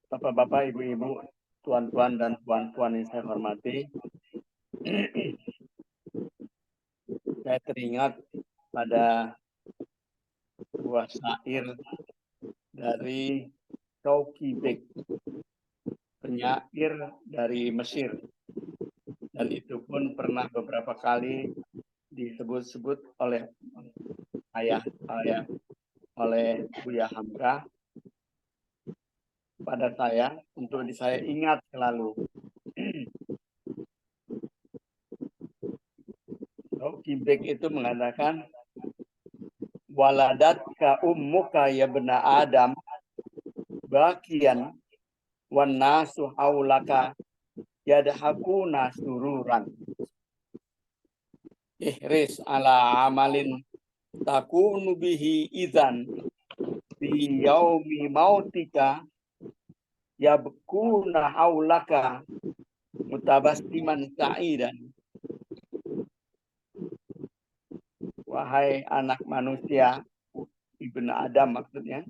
Bapak-bapak, ibu-ibu, tuan-tuan dan puan-puan yang saya hormati, saya teringat pada sebuah syair dari Shawki Beg, penyair dari Mesir, dan itu pun pernah beberapa kali disebut-sebut oleh ayah saya, oleh Buya Hamka pada saya untuk saya ingat selalu. Shawki Beg itu mengatakan, waladatka ummuka ya bena Adam bakian wan nasu haulaka yadhakuna sururan. Ihris ala amalin takunu bihi idzan bi yaumi mautika yabkuna haulaka mutabassiman sa'idan. Wahai anak manusia, ibnu Adam maksudnya,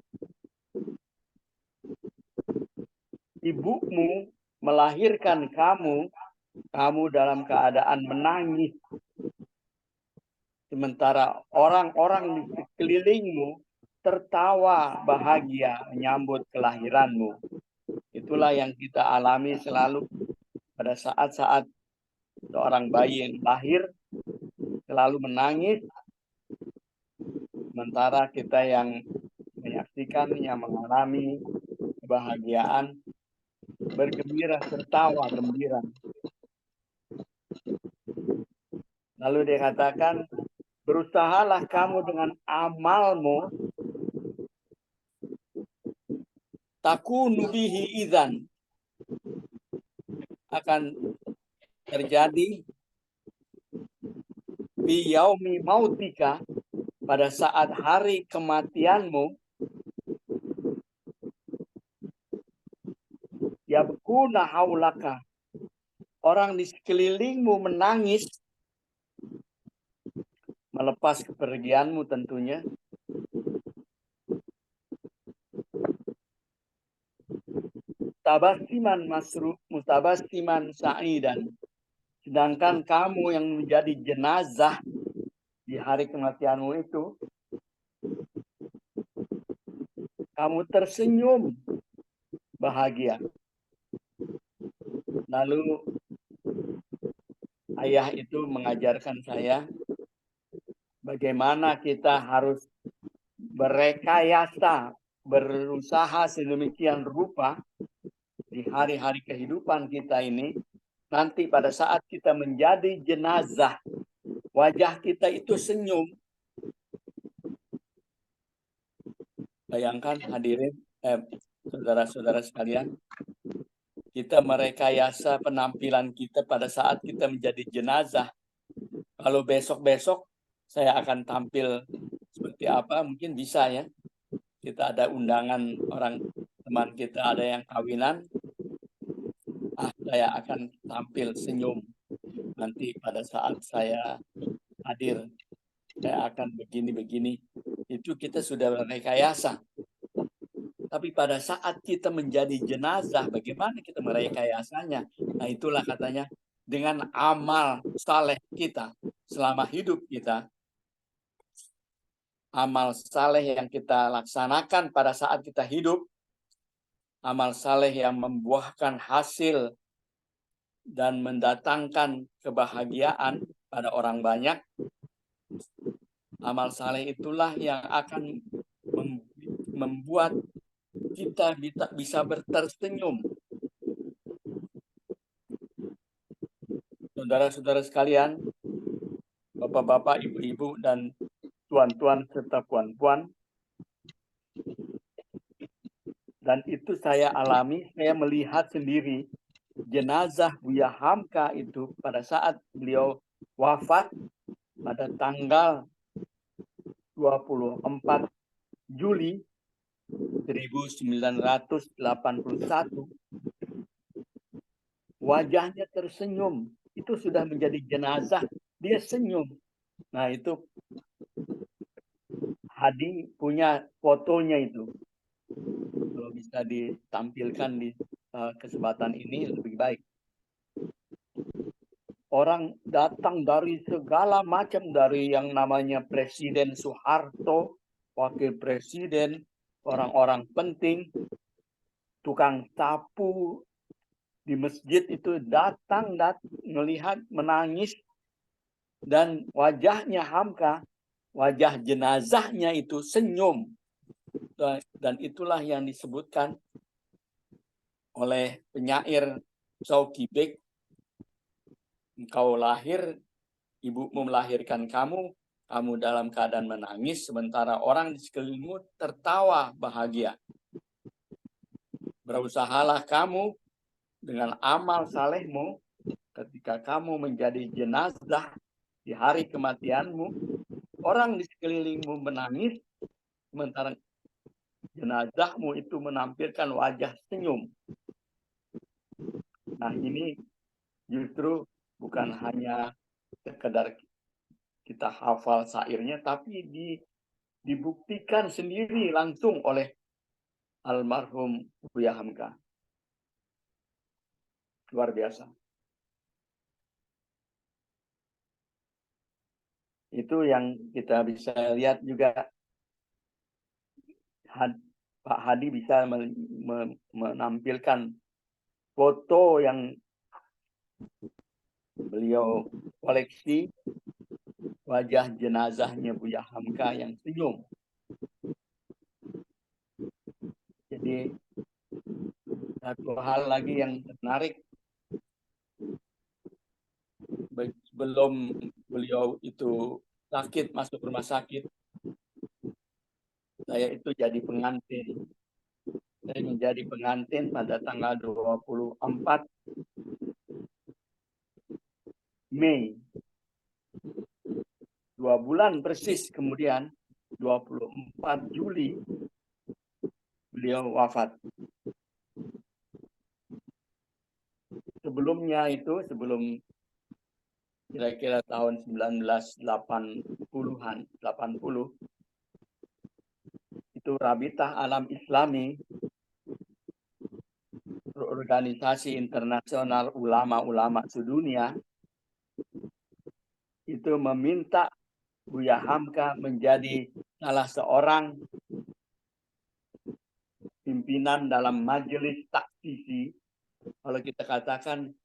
ibumu melahirkan kamu dalam keadaan menangis. Sementara orang-orang di sekelilingmu tertawa bahagia menyambut kelahiranmu. Itulah yang kita alami selalu pada saat-saat seorang bayi yang lahir, selalu menangis. Sementara kita yang menyaksikan, yang mengalami kebahagiaan, bergembira, tertawa gembira. Lalu dia katakan, berusahalah kamu dengan amalmu, takunu bihi idzan, akan terjadi bi yaumi mautika, pada saat hari kematianmu, yabkuna haulaka, orang di sekelilingmu menangis melepas kepergianmu tentunya. Tabassiman mutabassiman sa'idan, sedangkan kamu yang menjadi jenazah di hari kematianmu itu, kamu tersenyum bahagia. Lalu ayah itu mengajarkan saya bagaimana kita harus berekayasa, berusaha sedemikian rupa di hari-hari kehidupan kita ini. Nanti pada saat kita menjadi jenazah, wajah kita itu senyum. Bayangkan hadirin, saudara-saudara sekalian, kita merekayasa penampilan kita pada saat kita menjadi jenazah. Kalau besok-besok saya akan tampil seperti apa, mungkin bisa ya. Kita ada undangan orang teman kita, ada yang kawinan, saya akan tampil senyum. Nanti pada saat saya hadir, saya akan begini-begini. Itu kita sudah merekayasa. Tapi pada saat kita menjadi jenazah, bagaimana kita merekayasanya? Nah, itulah katanya, dengan amal saleh kita selama hidup kita, amal saleh yang kita laksanakan pada saat kita hidup, amal saleh yang membuahkan hasil dan mendatangkan kebahagiaan pada orang banyak, amal saleh itulah yang akan membuat kita bisa bertersenyum. Saudara-saudara sekalian, bapak-bapak, ibu-ibu, dan tuan-tuan serta puan-puan, dan itu saya alami, saya melihat sendiri jenazah Buya Hamka itu pada saat beliau wafat pada tanggal 24 Juli 1981. wajahnya tersenyum. Itu sudah menjadi jenazah, dia senyum. Nah, itu Hadi punya fotonya itu. Kalau bisa ditampilkan di kesempatan ini lebih baik. Orang datang dari segala macam, dari yang namanya Presiden Soeharto, Wakil Presiden, orang-orang penting, tukang sapu di masjid itu datang melihat, menangis, dan wajahnya Hamka, wajah jenazahnya itu senyum. Dan itulah yang disebutkan oleh penyair Sauki Bek, engkau lahir, ibumu melahirkan kamu, kamu dalam keadaan menangis, sementara orang di sekelilingmu tertawa bahagia. Berusahalah kamu dengan amal salehmu, ketika kamu menjadi jenazah di hari kematianmu, orang di sekelilingmu menangis, sementara jenazahmu itu menampilkan wajah senyum. Nah, ini justru bukan hanya sekedar kita hafal syairnya, tapi dibuktikan sendiri langsung oleh almarhum Buya Hamka. Luar biasa. Itu yang kita bisa lihat juga. Pak Hadi bisa menampilkan foto yang beliau koleksi, wajah jenazahnya Buya Hamka yang senyum. Jadi satu hal lagi yang menarik, sebelum beliau itu sakit, masuk rumah sakit, saya itu jadi pengantin. Saya menjadi pengantin pada tanggal 24 Mei. 2 bulan persis kemudian, 24 Juli, beliau wafat. Sebelumnya itu, sebelum kira-kira tahun 1980-an, 80, itu Rabitah Alam Islami, organisasi internasional ulama-ulama sedunia, itu meminta Buya Hamka menjadi salah seorang pimpinan dalam majelis taksisi, kalau kita katakan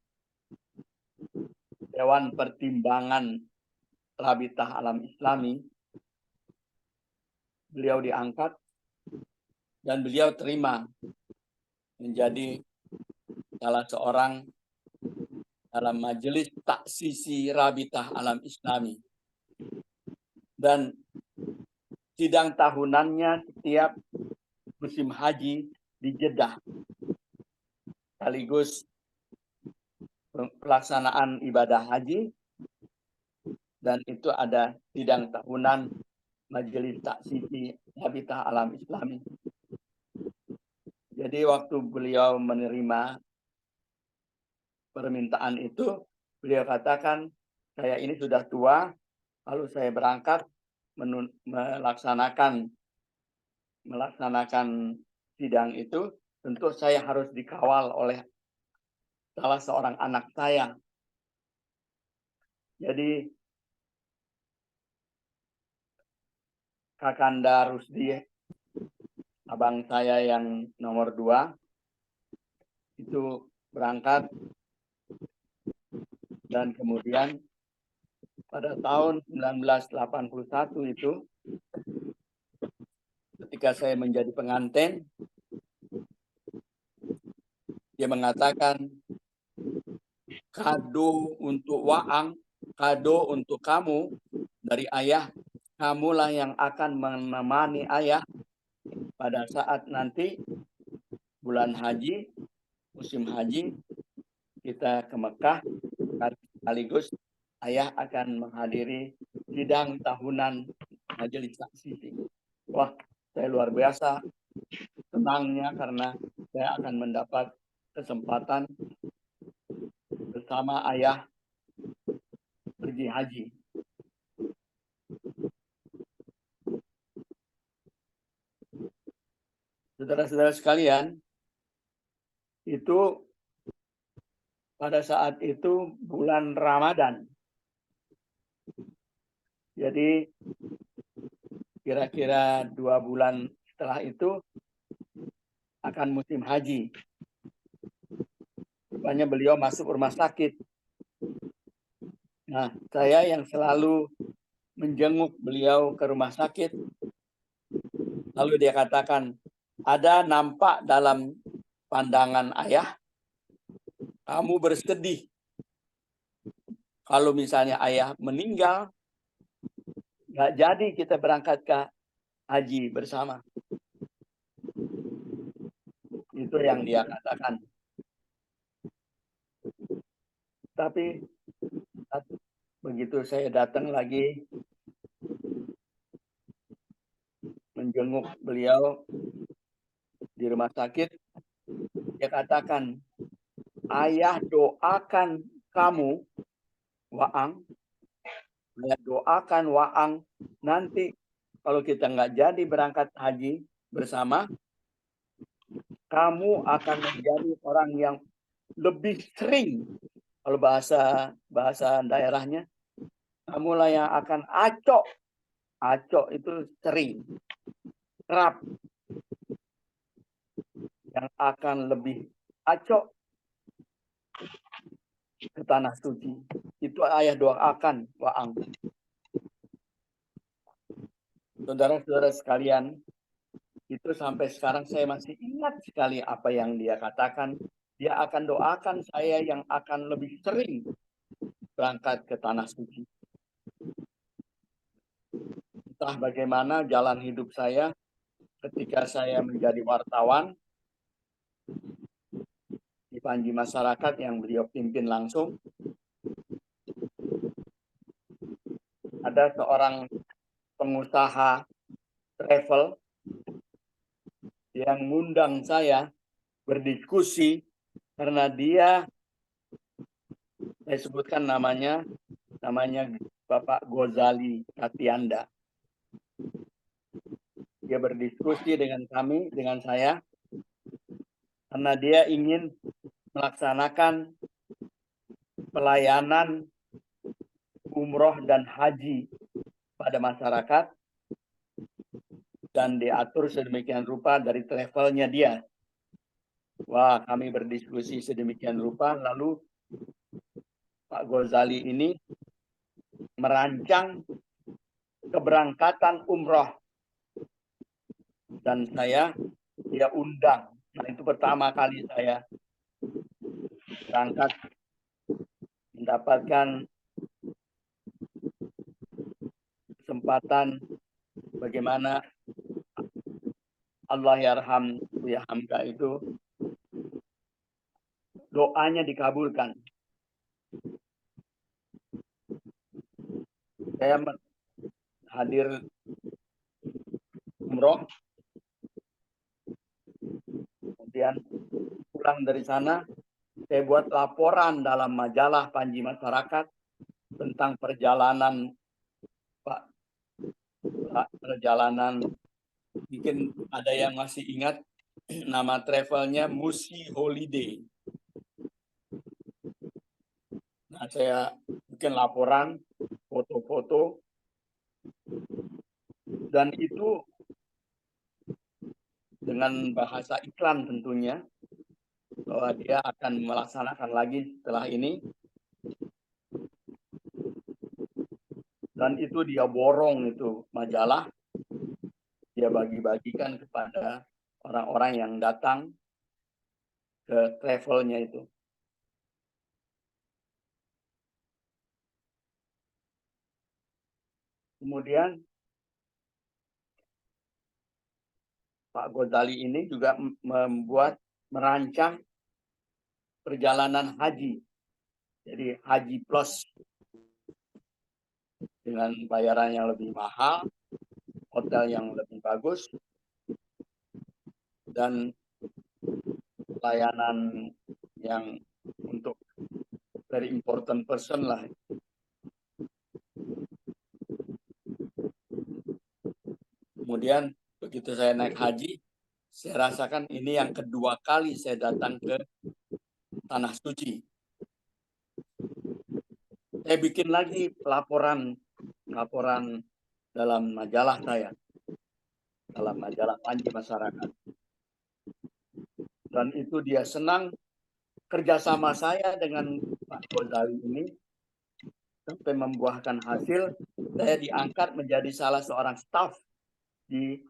Dewan Pertimbangan Rabitah Alam Islami. Beliau diangkat dan beliau terima menjadi salah seorang dalam majelis taksisi Rabitah Alam Islami. Dan sidang tahunannya setiap musim haji di Jeddah, sekaligus pelaksanaan ibadah haji, dan itu ada sidang tahunan Majelis Taksisi Rabitah Alam Islami. Jadi waktu beliau menerima permintaan itu, beliau katakan, saya ini sudah tua, lalu saya berangkat melaksanakan sidang itu, tentu saya harus dikawal oleh salah seorang anak saya. Jadi Kakanda Rusdi, abang saya yang nomor 2, itu berangkat, dan kemudian pada tahun 1981 itu, ketika saya menjadi pengantin, dia mengatakan, kado untuk Waang, kado untuk kamu dari ayah, kamulah yang akan menemani ayah pada saat nanti bulan haji, musim haji, kita ke Mekah, sekaligus ayah akan menghadiri sidang tahunan majelis taksisi. Wah, saya luar biasa senangnya karena saya akan mendapat kesempatan bersama ayah pergi haji. Saudara-saudara sekalian, itu pada saat itu bulan Ramadan. Jadi kira-kira 2 bulan setelah itu akan musim haji. Rupanya beliau masuk rumah sakit. Nah, saya yang selalu menjenguk beliau ke rumah sakit. Lalu dia katakan, ada nampak dalam pandangan ayah, kamu bersedih. Kalau misalnya ayah meninggal, nggak jadi kita berangkat ke haji bersama. Itu yang dia katakan. Tapi begitu saya datang lagi menjenguk beliau di rumah sakit, dia katakan, ayah doakan kamu, Waang, ayah doakan Waang, nanti kalau kita nggak jadi berangkat haji bersama, kamu akan menjadi orang yang lebih sering, kalau bahasa daerahnya, kamulah yang akan acok. Acok itu sering, kerap, yang akan lebih acok ke tanah suci. Itu ayah doakan, Waang. Saudara-saudara sekalian, itu sampai sekarang saya masih ingat sekali apa yang dia katakan. Dia akan doakan saya yang akan lebih sering berangkat ke tanah suci. Entah bagaimana jalan hidup saya ketika saya menjadi wartawan di Panji Masyarakat yang beliau pimpin langsung. Ada seorang pengusaha travel yang ngundang saya berdiskusi karena dia, saya sebutkan namanya Bapak Ghazali Katianda. Dia berdiskusi dengan kami, dengan saya, karena dia ingin melaksanakan pelayanan umroh dan haji pada masyarakat dan diatur sedemikian rupa dari travelnya dia. Wah, kami berdiskusi sedemikian rupa, lalu Pak Ghazali ini merancang keberangkatan umroh dan dia undang. Nah, itu pertama kali saya berangkat mendapatkan kesempatan bagaimana Allah yarham ya Hamka itu doanya dikabulkan. Saya hadir umroh, kemudian pulang dari sana, saya buat laporan dalam majalah Panji Masyarakat tentang perjalanan perjalanan, mungkin ada yang masih ingat nama travelnya Musi Holiday. Nah, saya bikin laporan, foto-foto, dan itu dengan bahasa iklan tentunya, bahwa dia akan melaksanakan lagi setelah ini. Dan itu dia borong itu majalah, dia bagi-bagikan kepada orang-orang yang datang ke travelnya itu. Kemudian Pak Ghazali ini juga merancang perjalanan haji. Jadi haji plus dengan bayaran yang lebih mahal, hotel yang lebih bagus, dan layanan yang untuk very important person lah. Kemudian begitu saya naik haji, saya rasakan ini yang kedua kali saya datang ke Tanah Suci. Saya bikin lagi laporan dalam majalah saya, dalam majalah Panji Masyarakat. Dan itu dia senang kerjasama saya dengan Pak Ghazali ini sampai membuahkan hasil. Saya diangkat menjadi salah seorang staf di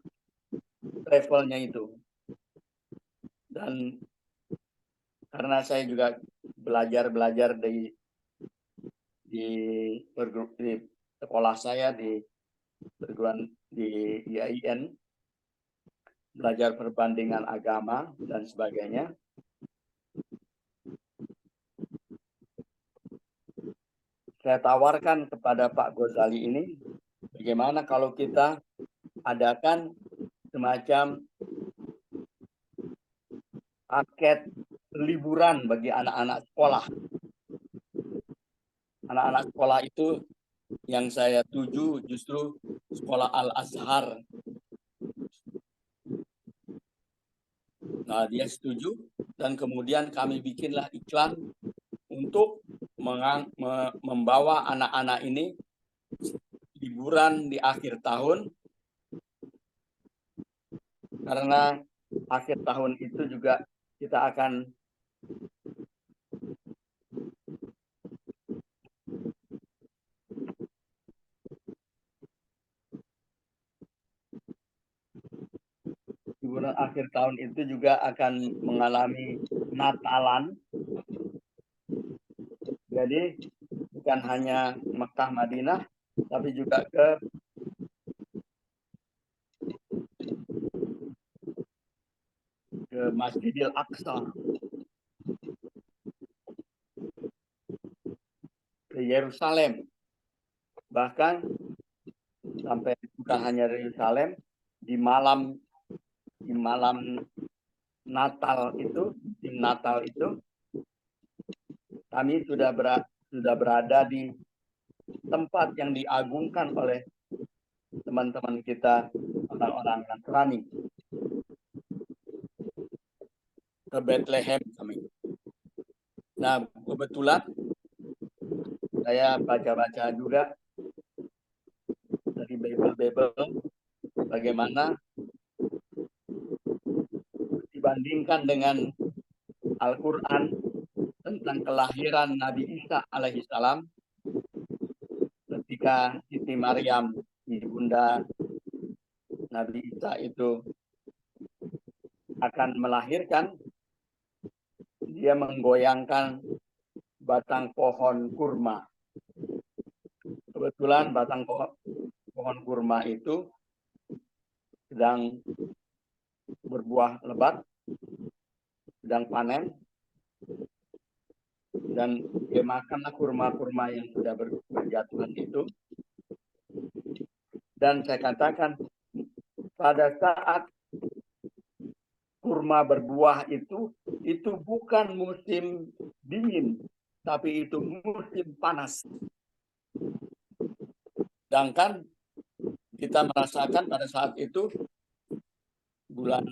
travelnya itu. Dan karena saya juga belajar di sekolah saya di perguruan di IAIN, belajar perbandingan agama dan sebagainya. Saya tawarkan kepada Pak Ghazali ini, bagaimana kalau kita adakan semacam paket liburan bagi anak-anak sekolah. Anak-anak sekolah itu yang saya tuju justru sekolah Al-Azhar. Nah, dia setuju dan kemudian kami bikinlah iklan untuk membawa anak-anak ini liburan di akhir tahun, karena akhir tahun itu juga kita akan liburan akhir tahun itu juga akan mengalami Natalan. Jadi bukan hanya Mekah Madinah, tapi juga ke Masjidil Aqsa, ke Yerusalem. Bahkan sampai bukan hanya Yerusalem, di malam Natal itu, di Natal itu kami sudah berada di tempat yang diagungkan oleh teman-teman kita orang-orang Nasrani, ke Bethlehem kami. Nah, kebetulan saya baca-baca juga dari Bible bagaimana dibandingkan dengan Al-Quran tentang kelahiran Nabi Isa alaihissalam, ketika Siti Maryam, ibunda Nabi Isa itu akan melahirkan, dia menggoyangkan batang pohon kurma. Kebetulan batang pohon kurma itu sedang berbuah lebat, sedang panen, dan dia makanlah kurma-kurma yang sudah berjatuhan itu. Dan saya katakan, pada saat kurma berbuah itu bukan musim dingin, tapi itu musim panas. Sedangkan kita merasakan pada saat itu bulan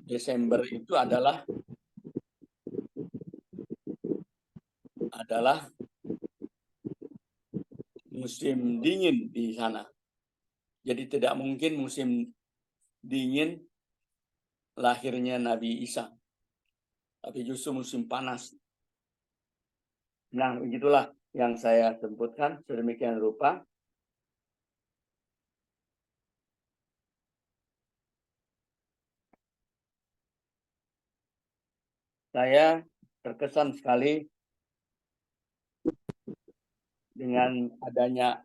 Desember itu adalah musim dingin di sana. Jadi tidak mungkin musim dingin lahirnya Nabi Isa, tapi justru musim panas. Nah, begitulah yang saya sebutkan sedemikian rupa. Saya terkesan sekali dengan adanya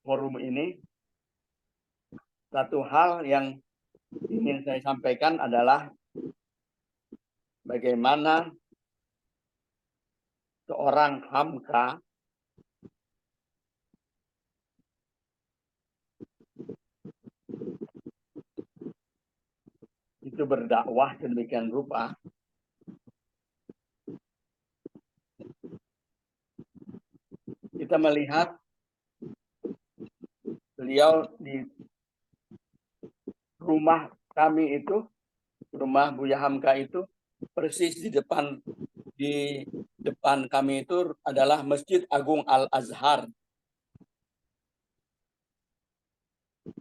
forum ini. Satu hal yang ingin saya sampaikan adalah bagaimana seorang Hamka itu berdakwah sedemikian rupa kita melihat beliau di rumah kami itu, rumah Buya Hamka itu, persis di depan kami itu adalah Masjid Agung Al-Azhar.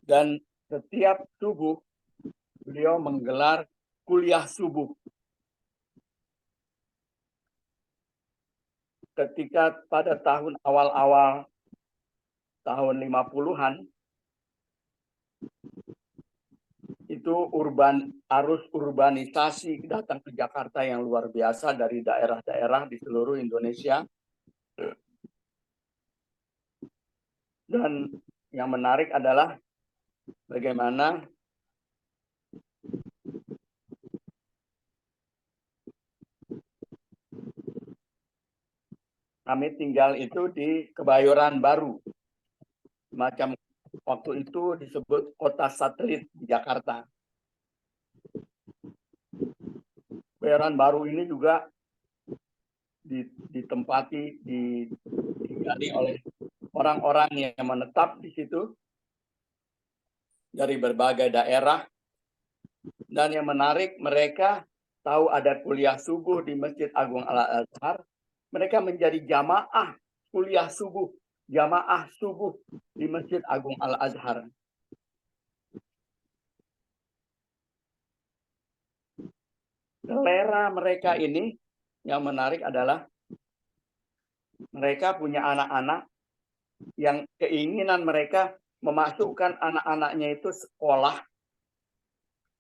Dan setiap subuh beliau menggelar kuliah subuh. Ketika pada tahun awal-awal tahun 50-an itu arus urbanisasi datang ke Jakarta yang luar biasa dari daerah-daerah di seluruh Indonesia. Dan yang menarik adalah bagaimana kami tinggal itu di Kebayoran Baru. Macam waktu itu disebut kota satelit di Jakarta. Kebayoran Baru ini juga ditinggali oleh orang-orang yang menetap di situ dari berbagai daerah. Dan yang menarik, mereka tahu ada kuliah subuh di Masjid Agung Al-Azhar. Mereka menjadi jamaah kuliah subuh, jamaah subuh di Masjid Agung Al-Azhar. Selera mereka ini yang menarik adalah mereka punya anak-anak yang keinginan mereka memasukkan anak-anaknya itu sekolah,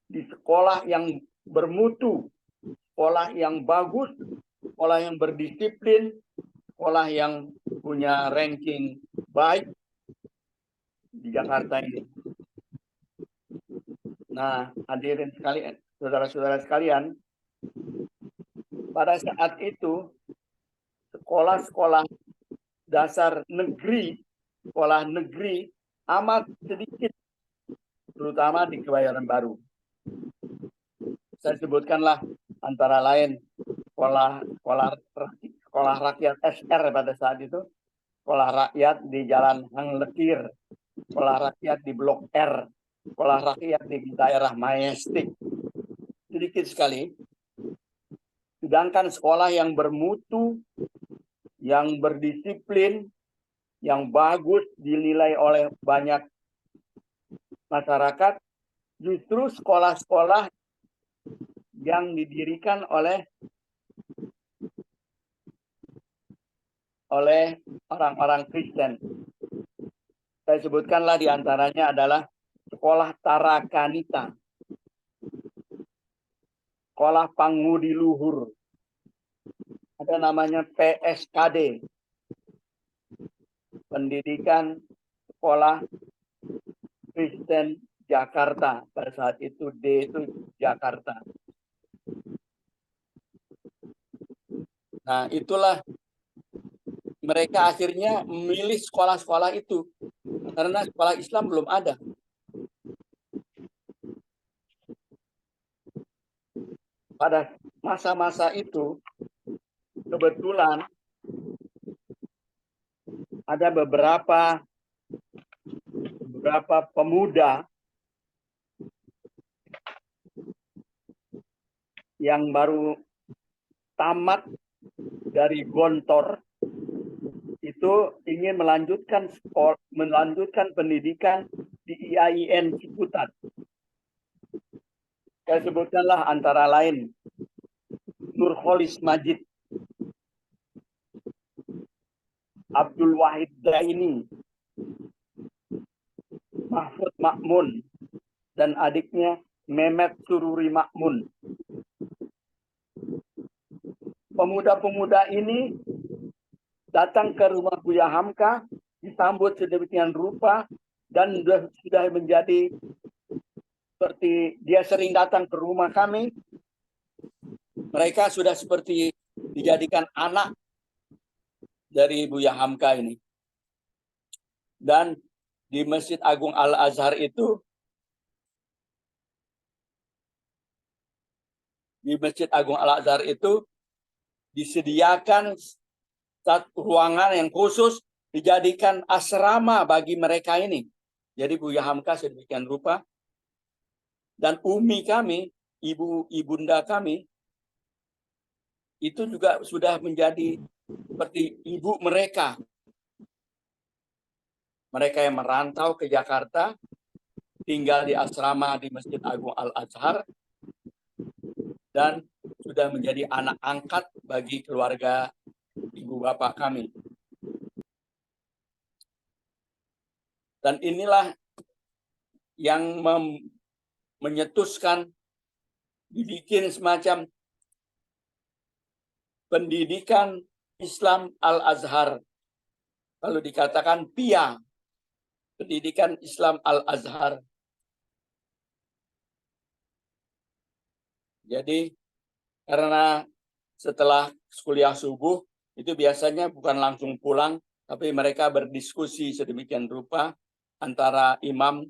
di sekolah yang bermutu, sekolah yang bagus, sekolah yang berdisiplin, sekolah yang punya ranking baik di Jakarta ini. Nah, hadirin sekalian, saudara-saudara sekalian, pada saat itu sekolah-sekolah dasar negeri, sekolah negeri amat sedikit, terutama di Kebayoran Baru. Saya sebutkanlah antara lain sekolah rakyat SR pada saat itu, sekolah rakyat di Jalan Hang Lekir, sekolah rakyat di Blok R, sekolah rakyat di daerah Majestic. Sedikit sekali. Sedangkan sekolah yang bermutu, yang berdisiplin, yang bagus dinilai oleh banyak masyarakat, justru sekolah-sekolah yang didirikan oleh orang-orang Kristen. Saya sebutkanlah diantaranya adalah sekolah Tarakanita, sekolah Pangudi Luhur, ada namanya PSKD, Pendidikan Sekolah Kristen Jakarta. Pada saat itu D itu Jakarta. Nah, itulah mereka akhirnya memilih sekolah-sekolah itu karena sekolah Islam belum ada. Pada masa-masa itu kebetulan ada beberapa pemuda yang baru tamat dari Gontor itu ingin melanjutkan pendidikan di IAIN Ciputat. Saya sebutkanlah antara lain Nurholis Majid, Abdul Wahid Daini, Mahfud Makmun, dan adiknya Mehmet Sururi Makmun. Pemuda-pemuda ini datang ke rumah Buya Hamka, disambut sedemikian rupa, dan sudah menjadi seperti dia sering datang ke rumah kami. Mereka sudah seperti dijadikan anak dari Buya Hamka ini. Dan di Masjid Agung Al-Azhar itu, disediakan satu ruangan yang khusus dijadikan asrama bagi mereka ini. Jadi Buya Hamka sedemikian rupa. Dan umi kami, ibunda kami, itu juga sudah menjadi seperti ibu mereka. Mereka yang merantau ke Jakarta, tinggal di asrama di Masjid Agung Al-Azhar, dan sudah menjadi anak angkat bagi keluarga ibu bapak kami. Dan inilah yang menyetuskan dibikin semacam pendidikan Islam Al-Azhar. Kalau dikatakan PIA, pendidikan Islam Al-Azhar. Jadi karena setelah kuliah subuh, itu biasanya bukan langsung pulang, tapi mereka berdiskusi sedemikian rupa antara imam,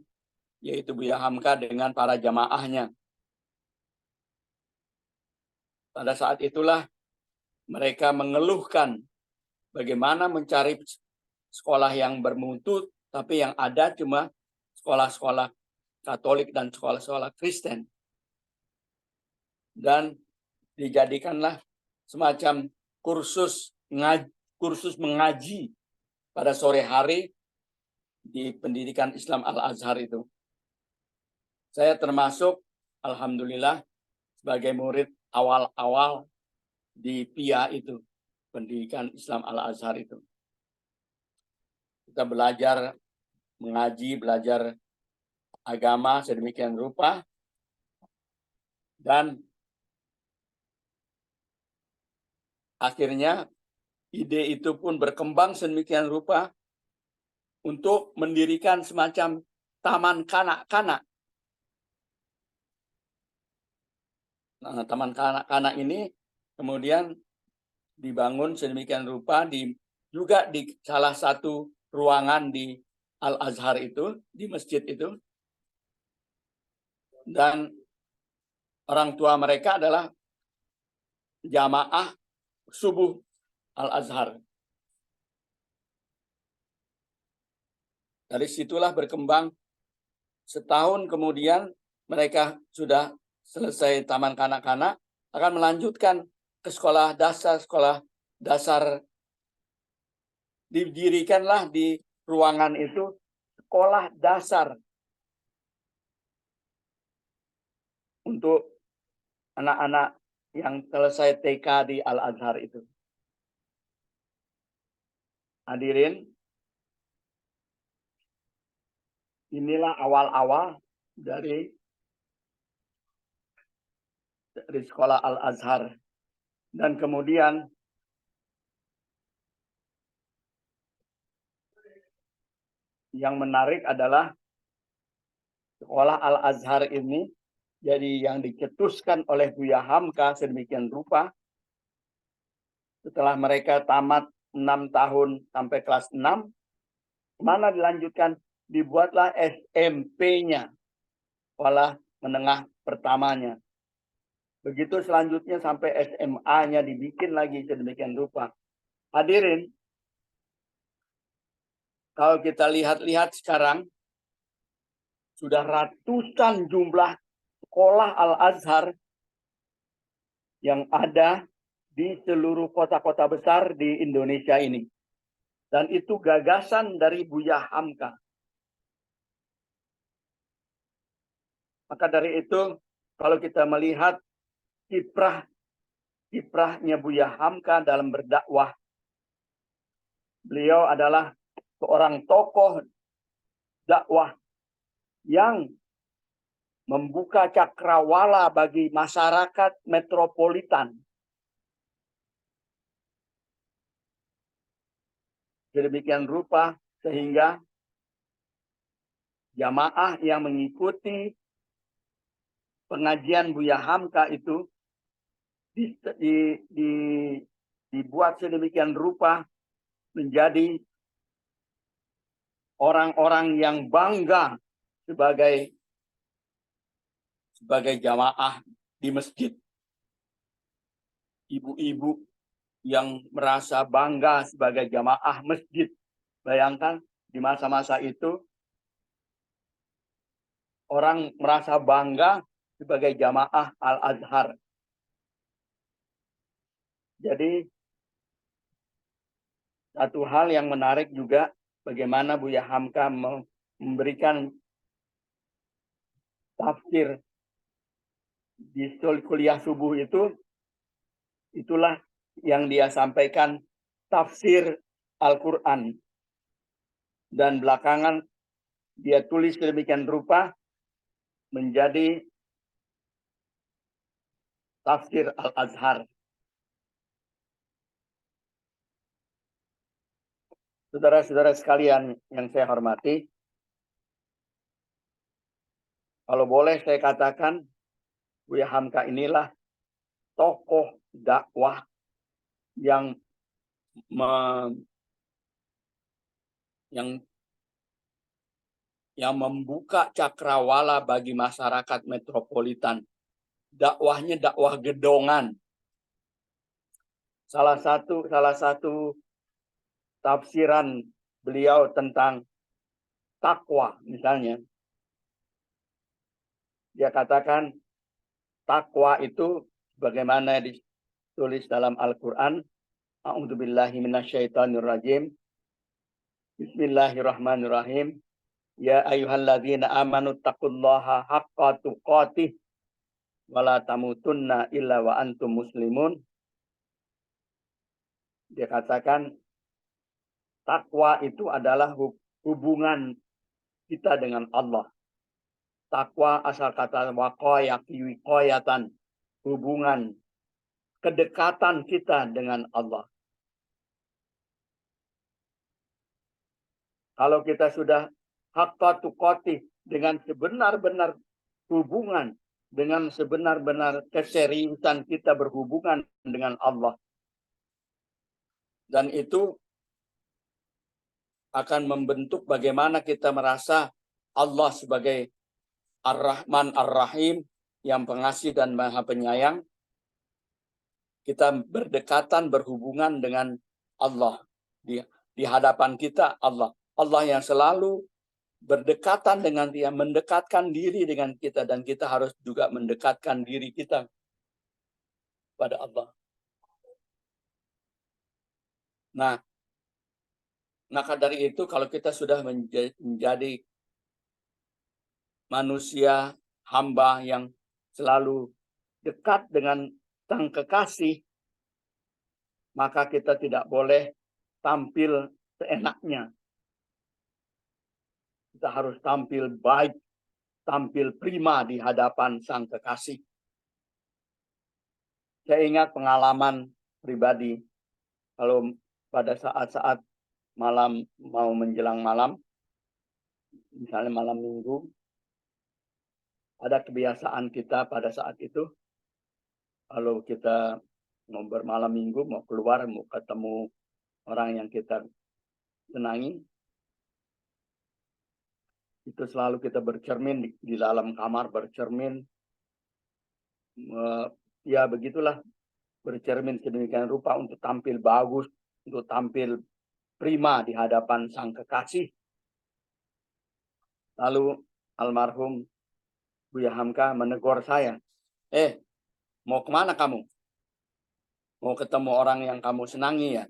yaitu Buya Hamka, dengan para jamaahnya. Pada saat itulah mereka mengeluhkan bagaimana mencari sekolah yang bermutu, tapi yang ada cuma sekolah-sekolah Katolik dan sekolah-sekolah Kristen. Dan dijadikanlah semacam kursus mengaji pada sore hari di pendidikan Islam Al-Azhar itu. Saya termasuk, alhamdulillah, sebagai murid awal-awal di PIA itu, pendidikan Islam Al-Azhar itu. Kita belajar mengaji, belajar agama sedemikian rupa, dan akhirnya ide itu pun berkembang sedemikian rupa untuk mendirikan semacam taman kanak-kanak. Nah, taman kanak-kanak ini kemudian dibangun sedemikian rupa juga di salah satu ruangan di Al-Azhar itu, di masjid itu. Dan orang tua mereka adalah jamaah subuh Al-Azhar. Dari situlah berkembang. Setahun kemudian mereka sudah selesai taman kanak-kanak, akan melanjutkan ke sekolah dasar. Didirikanlah di ruangan itu sekolah dasar untuk anak-anak yang selesai TK di Al-Azhar itu. Hadirin, inilah awal-awal dari sekolah Al-Azhar. Dan kemudian yang menarik adalah sekolah Al-Azhar ini jadi yang dicetuskan oleh Buya Hamka sedemikian rupa. Setelah mereka tamat 6 tahun sampai kelas 6, mana dilanjutkan? Dibuatlah SMP-nya, sekolah menengah pertamanya. Begitu selanjutnya sampai SMA-nya dibikin lagi sedemikian rupa. Hadirin, kalau kita lihat-lihat sekarang, sudah ratusan jumlah sekolah Al-Azhar yang ada di seluruh kota-kota besar di Indonesia ini. Dan itu gagasan dari Buya Hamka. Maka dari itu, kalau kita melihat kiprahnya Buya Hamka dalam berdakwah, beliau adalah seorang tokoh dakwah yang membuka cakrawala bagi masyarakat metropolitan. Sedemikian rupa sehingga jamaah yang mengikuti pengajian Buya Hamka itu dibuat sedemikian rupa menjadi orang-orang yang bangga sebagai jamaah di masjid. Ibu-ibu yang merasa bangga sebagai jamaah masjid. Bayangkan di masa-masa itu orang merasa bangga sebagai jamaah Al-Azhar. Jadi satu hal yang menarik juga bagaimana Buya Hamka memberikan tafsir di kuliah subuh itu, itulah yang dia sampaikan tafsir Al-Quran. Dan belakangan dia tulis sedemikian rupa menjadi tafsir Al-Azhar. Saudara-saudara sekalian yang saya hormati, kalau boleh saya katakan, Buya Hamka inilah tokoh dakwah yang membuka cakrawala bagi masyarakat metropolitan. Dakwahnya dakwah gedongan. Salah satu tafsiran beliau tentang takwa misalnya. Dia katakan takwa itu bagaimana ditulis dalam Al-Qur'an, A'udzubillahi minasyaitonirrajim. Bismillahirrahmanirrahim. Ya ayyuhalladzina amanu taqullaha haqqa tuqatih wa la tamutunna illa wa antum muslimun. Dia katakan takwa itu adalah hubungan kita dengan Allah. Takwa asal kata waqaya wiqayatan, hubungan kedekatan kita dengan Allah. Kalau kita sudah haqqa tuqatih, dengan sebenar-benar hubungan, dengan sebenar-benar keseriusan kita berhubungan dengan Allah. Dan itu akan membentuk bagaimana kita merasa Allah sebagai Ar-Rahman Ar-Rahim, yang pengasih dan maha penyayang. Kita berdekatan, berhubungan dengan Allah. Di hadapan kita Allah. Allah yang selalu berdekatan dengan dia, mendekatkan diri dengan kita, dan kita harus juga mendekatkan diri kita pada Allah. Nah, maka dari itu kalau kita sudah menjadi manusia hamba yang selalu dekat dengan Sang Kekasih, maka kita tidak boleh tampil seenaknya. Kita harus tampil baik, tampil prima di hadapan Sang Kekasih. Saya ingat pengalaman pribadi, kalau pada saat-saat malam, mau menjelang malam, misalnya malam minggu, ada kebiasaan kita pada saat itu, kalau kita mau bermalam minggu, mau keluar, mau ketemu orang yang kita senangi, itu selalu kita bercermin di dalam kamar, bercermin. Ya begitulah, bercermin sedemikian rupa untuk tampil bagus, untuk tampil prima di hadapan Sang Kekasih. Lalu almarhum Buya Hamka menegur saya, mau kemana kamu? Mau ketemu orang yang kamu senangi ya?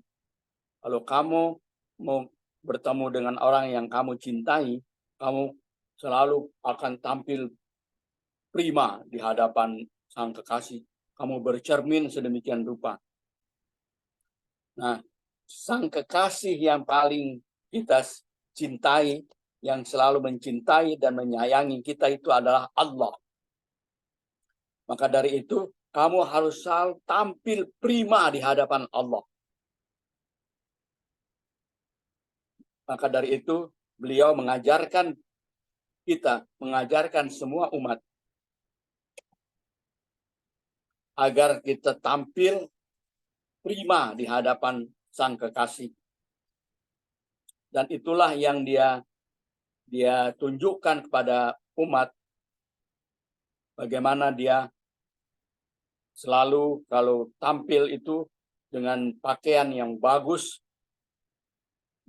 Kalau kamu mau bertemu dengan orang yang kamu cintai, kamu selalu akan tampil prima di hadapan Sang Kekasih. Kamu bercermin sedemikian rupa. Nah, Sang Kekasih yang paling kita cintai, yang selalu mencintai dan menyayangi kita, itu adalah Allah. Maka dari itu, kamu harus selalu tampil prima di hadapan Allah. Maka dari itu, beliau mengajarkan kita, mengajarkan semua umat, agar kita tampil prima di hadapan Sang Kekasih. Dan itulah yang dia tunjukkan kepada umat, bagaimana dia selalu kalau tampil itu dengan pakaian yang bagus,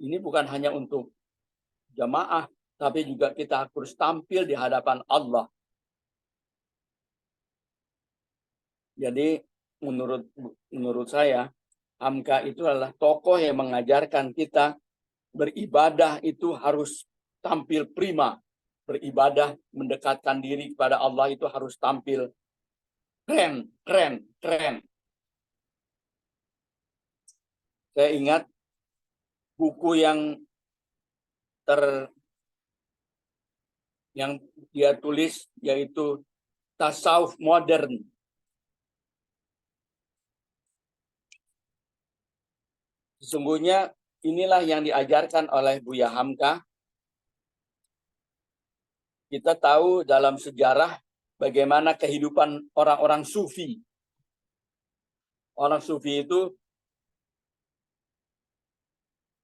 Ini bukan hanya untuk jamaah, tapi juga kita harus tampil di hadapan Allah. Jadi menurut saya, Hamka itu adalah tokoh yang mengajarkan kita beribadah itu harus tampil prima. Beribadah, mendekatkan diri kepada Allah itu harus tampil keren, keren, keren. Saya ingat buku yang dia tulis yaitu Tasawuf Modern. Sesungguhnya inilah yang diajarkan oleh Buya Hamka. Kita tahu dalam sejarah bagaimana kehidupan orang-orang sufi. Orang sufi itu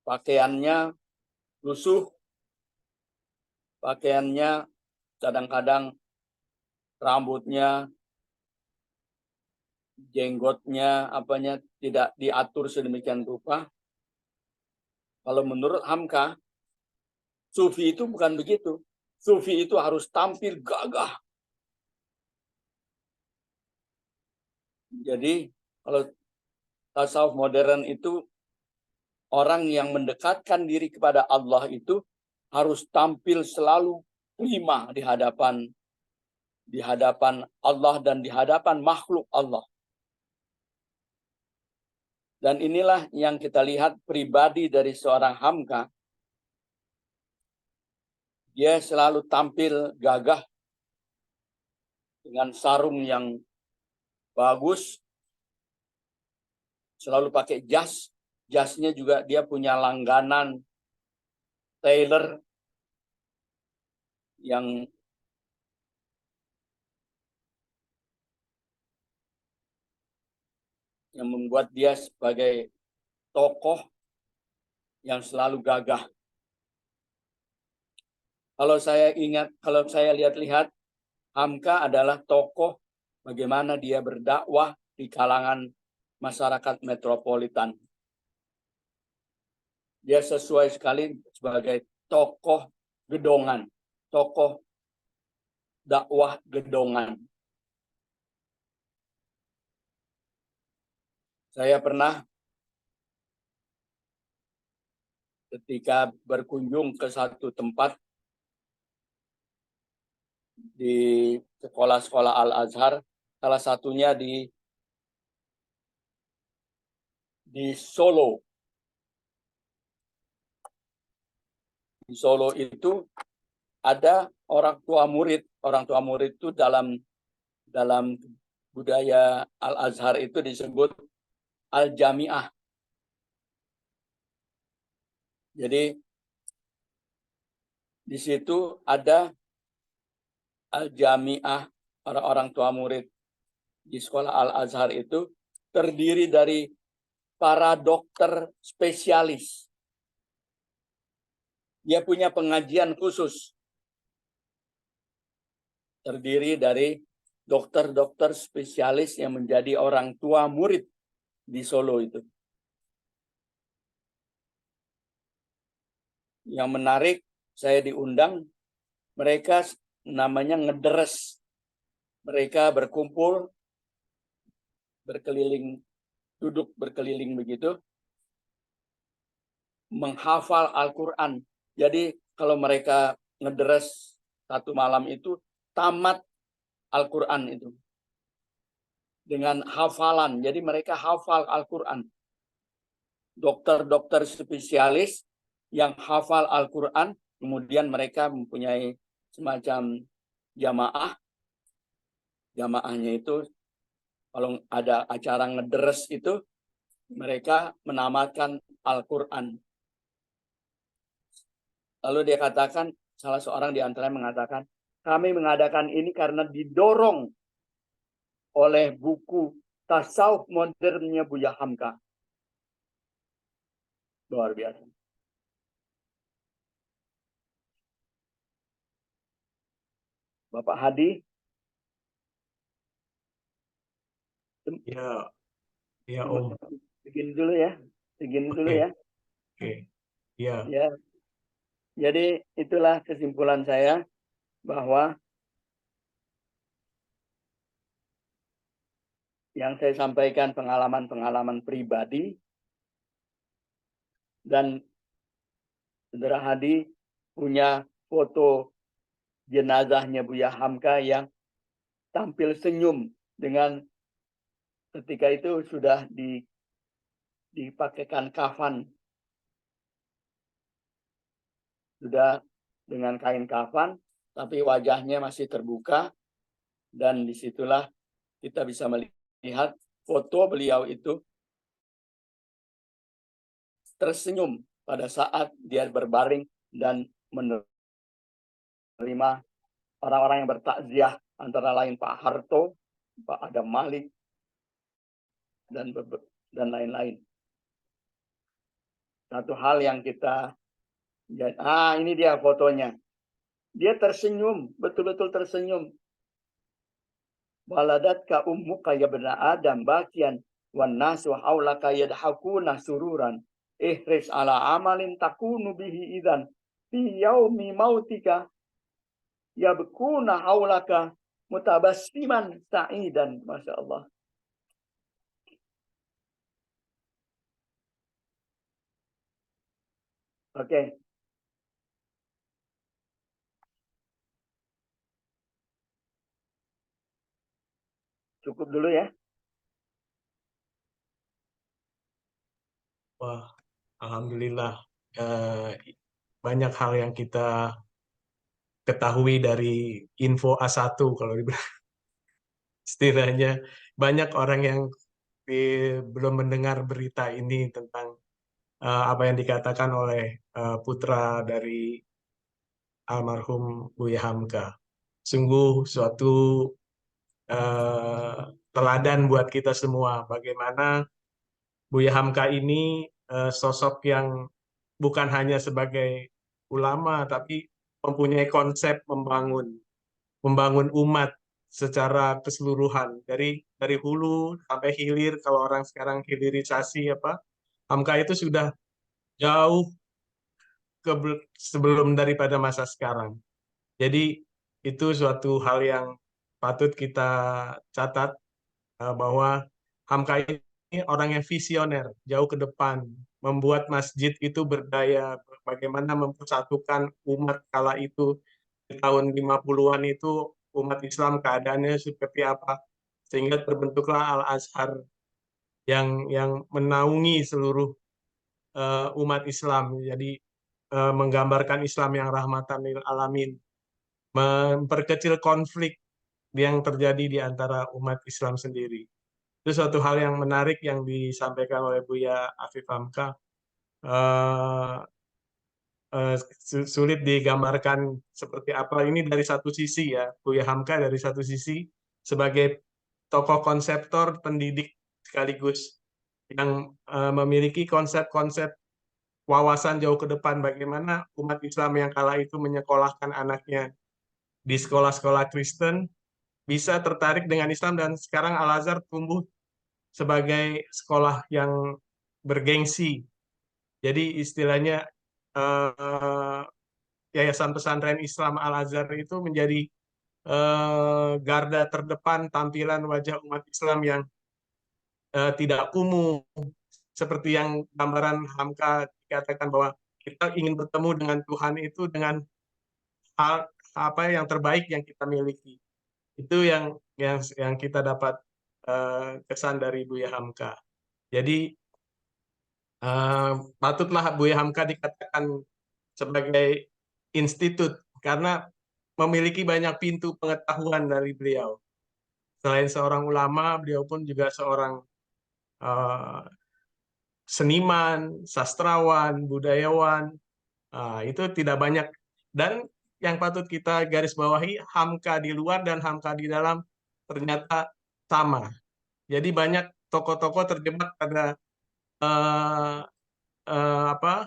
pakaiannya lusuh, pakaiannya kadang-kadang rambutnya, jenggotnya, apanya tidak diatur sedemikian rupa. Kalau menurut Hamka, sufi itu bukan begitu. Sufi itu harus tampil gagah. Jadi kalau tasawuf modern itu orang yang mendekatkan diri kepada Allah itu harus tampil selalu prima di hadapan Allah dan di hadapan makhluk Allah. Dan inilah yang kita lihat pribadi dari seorang Hamka. Dia selalu tampil gagah dengan sarung yang bagus, selalu pakai jas. Jasnya juga dia punya langganan tailor yang membuat dia sebagai tokoh yang selalu gagah. Kalau saya lihat-lihat, Hamka adalah tokoh bagaimana dia berdakwah di kalangan masyarakat metropolitan. Dia sesuai sekali sebagai tokoh gedongan, tokoh dakwah gedongan. Saya pernah ketika berkunjung ke satu tempat di sekolah-sekolah Al-Azhar, salah satunya di Solo. Di Solo itu ada orang tua murid. Orang tua murid itu dalam budaya Al-Azhar itu disebut Al-Jami'ah. Jadi di situ ada Al-Jami'ah, orang-orang tua murid di sekolah Al-Azhar itu terdiri dari para dokter spesialis. Dia punya pengajian khusus. Terdiri dari dokter-dokter spesialis yang menjadi orang tua murid di Solo itu. Yang menarik, saya diundang, mereka namanya ngederes. Mereka berkumpul, berkeliling, duduk berkeliling begitu, menghafal Al-Quran. Jadi kalau mereka ngederes satu malam itu, tamat Al-Quran itu. Dengan hafalan, jadi mereka hafal Al-Quran. Dokter-dokter spesialis yang hafal Al-Quran, kemudian mereka mempunyai semacam jamaah. Jamaahnya itu, kalau ada acara ngederes itu, mereka menamatkan Al-Quran. Lalu dia katakan, salah seorang di antara mengatakan, kami mengadakan ini karena didorong oleh buku Tasawuf Modernnya Buya Hamka. Luar biasa. Bapak Hadi. Ya, ya Om. Begini dulu ya. Begini dulu ya. Oke. Ya. Ya, jadi itulah kesimpulan saya bahwa yang saya sampaikan pengalaman-pengalaman pribadi dan Saudara Hadi punya foto jenazahnya Buya Hamka yang tampil senyum dengan ketika itu sudah dipakaikan kafan, sudah dengan kain kafan, tapi wajahnya masih terbuka, dan disitulah kita bisa melihat foto beliau itu tersenyum pada saat dia berbaring dan menerima orang-orang yang bertakziah, antara lain Pak Harto, Pak Adam Malik, dan lain-lain. Satu hal yang kita, ini dia fotonya. Dia tersenyum, betul-betul tersenyum. Waladatka ummuka ya bena Adam bakian wan nasu haulaka yadhakuna sururan. Ihris ala amalin takunu bihi idan fi yaumi mautika yabkuna haulaka mutabassiman sa'idan. Masya Allah. Oke. Cukup dulu ya. Wah, alhamdulillah. Banyak hal yang kita ketahui dari info A1 kalau dibilang istilahnya. Banyak orang yang belum mendengar berita ini tentang apa yang dikatakan oleh putra dari almarhum Buya Hamka. Sungguh suatu teladan buat kita semua. Bagaimana Buya Hamka ini sosok yang bukan hanya sebagai ulama, tapi mempunyai konsep membangun umat secara keseluruhan dari hulu sampai hilir. Kalau orang sekarang hilirisasi apa, Hamka itu sudah jauh sebelum daripada masa sekarang. Jadi itu suatu hal yang patut kita catat, bahwa Hamka ini orang yang visioner, jauh ke depan, membuat masjid itu berdaya, bagaimana mempersatukan umat kala itu di tahun 50-an itu umat Islam keadaannya seperti apa, sehingga terbentuklah Al-Azhar yang menaungi seluruh umat Islam. Jadi menggambarkan Islam yang rahmatan lil alamin, memperkecil konflik yang terjadi di antara umat Islam sendiri. Itu suatu hal yang menarik yang disampaikan oleh Buya Afif Hamka. Uh, Sulit digambarkan seperti apa ini dari satu sisi ya, Buya Hamka dari satu sisi sebagai tokoh konseptor, pendidik sekaligus yang memiliki konsep-konsep wawasan jauh ke depan bagaimana umat Islam yang kala itu menyekolahkan anaknya di sekolah-sekolah Kristen bisa tertarik dengan Islam, dan sekarang Al-Azhar tumbuh sebagai sekolah yang bergengsi. Jadi istilahnya Yayasan Pesantren Islam Al-Azhar itu menjadi garda terdepan tampilan wajah umat Islam yang tidak kumuh, seperti yang gambaran Hamka dikatakan bahwa kita ingin bertemu dengan Tuhan itu dengan hal apa yang terbaik yang kita miliki. Itu yang kita dapat kesan dari Buya Hamka. Jadi patutlah Buya Hamka dikatakan sebagai institut karena memiliki banyak pintu pengetahuan dari beliau. Selain seorang ulama, beliau pun juga seorang uh, seniman, sastrawan, budayawan. Itu tidak banyak. Dan yang patut kita garis bawahi, Hamka di luar dan Hamka di dalam ternyata sama. Jadi banyak tokoh-tokoh terjebak pada uh, apa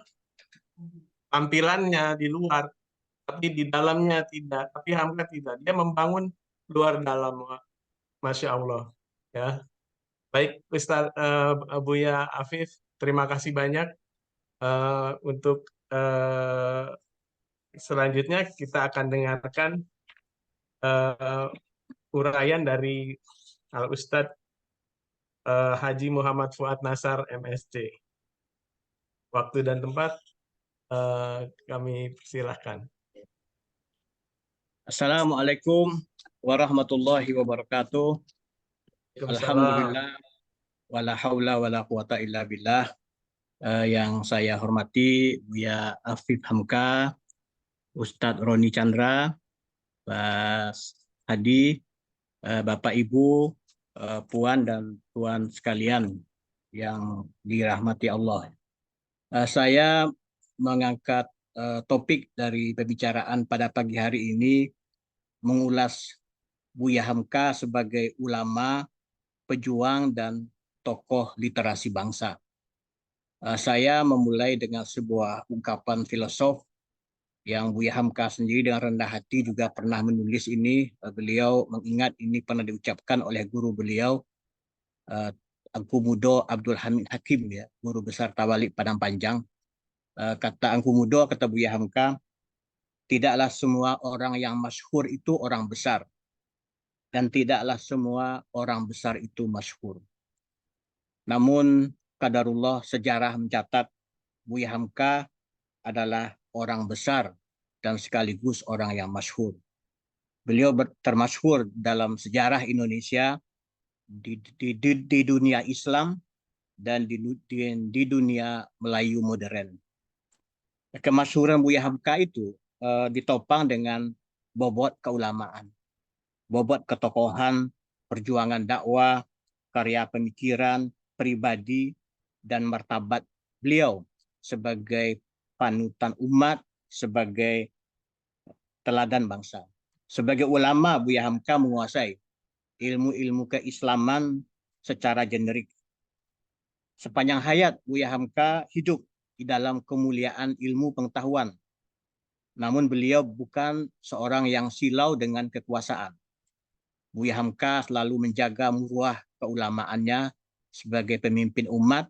tampilannya di luar, tapi di dalamnya tidak. Tapi Hamka tidak. Dia membangun luar dalam. Masya Allah. Ya, baik Ustaz Buya Afif, terima kasih banyak untuk selanjutnya kita akan dengarkan uraian dari Al Ustadz Haji Muhammad Fuad Nasar MSc. Waktu dan tempat kami persilahkan. Assalamualaikum warahmatullahi wabarakatuh. Waalaikumsalam. Alhamdulillah, wala haula wala quwata illa billah. Yang saya hormati Buya Afif Hamka, Ustadz Roni Chandra, Pak Hadi, Bapak Ibu, Puan dan Tuan sekalian yang dirahmati Allah. Saya mengangkat topik dari pembicaraan pada pagi hari ini, mengulas Buya Hamka sebagai ulama, pejuang, dan tokoh literasi bangsa. Saya memulai dengan sebuah ungkapan filosof yang Buya Hamka sendiri dengan rendah hati juga pernah menulis ini. Beliau mengingat ini pernah diucapkan oleh guru beliau, Angku Mudo Abdul Hamid Hakim, ya, guru besar Tawalik Padang Panjang. Kata Angku Mudo, kata Buya Hamka, tidaklah semua orang yang masyhur itu orang besar, dan tidaklah semua orang besar itu masyhur. Namun qadarullah, sejarah mencatat Buya Hamka adalah orang besar dan sekaligus orang yang masyhur. Beliau termasyhur dalam sejarah Indonesia, di dunia Islam, dan di dunia Melayu modern. Kemasyhuran Buya Hamka itu ditopang dengan bobot keulamaan, bobot ketokohan, perjuangan dakwah, karya pemikiran, pribadi, dan martabat beliau sebagai panutan umat, sebagai teladan bangsa. Sebagai ulama, Buya Hamka menguasai ilmu-ilmu keislaman secara generik. Sepanjang hayat, Buya Hamka hidup di dalam kemuliaan ilmu pengetahuan. Namun beliau bukan seorang yang silau dengan kekuasaan. Buya Hamka selalu menjaga muruah keulamaannya sebagai pemimpin umat,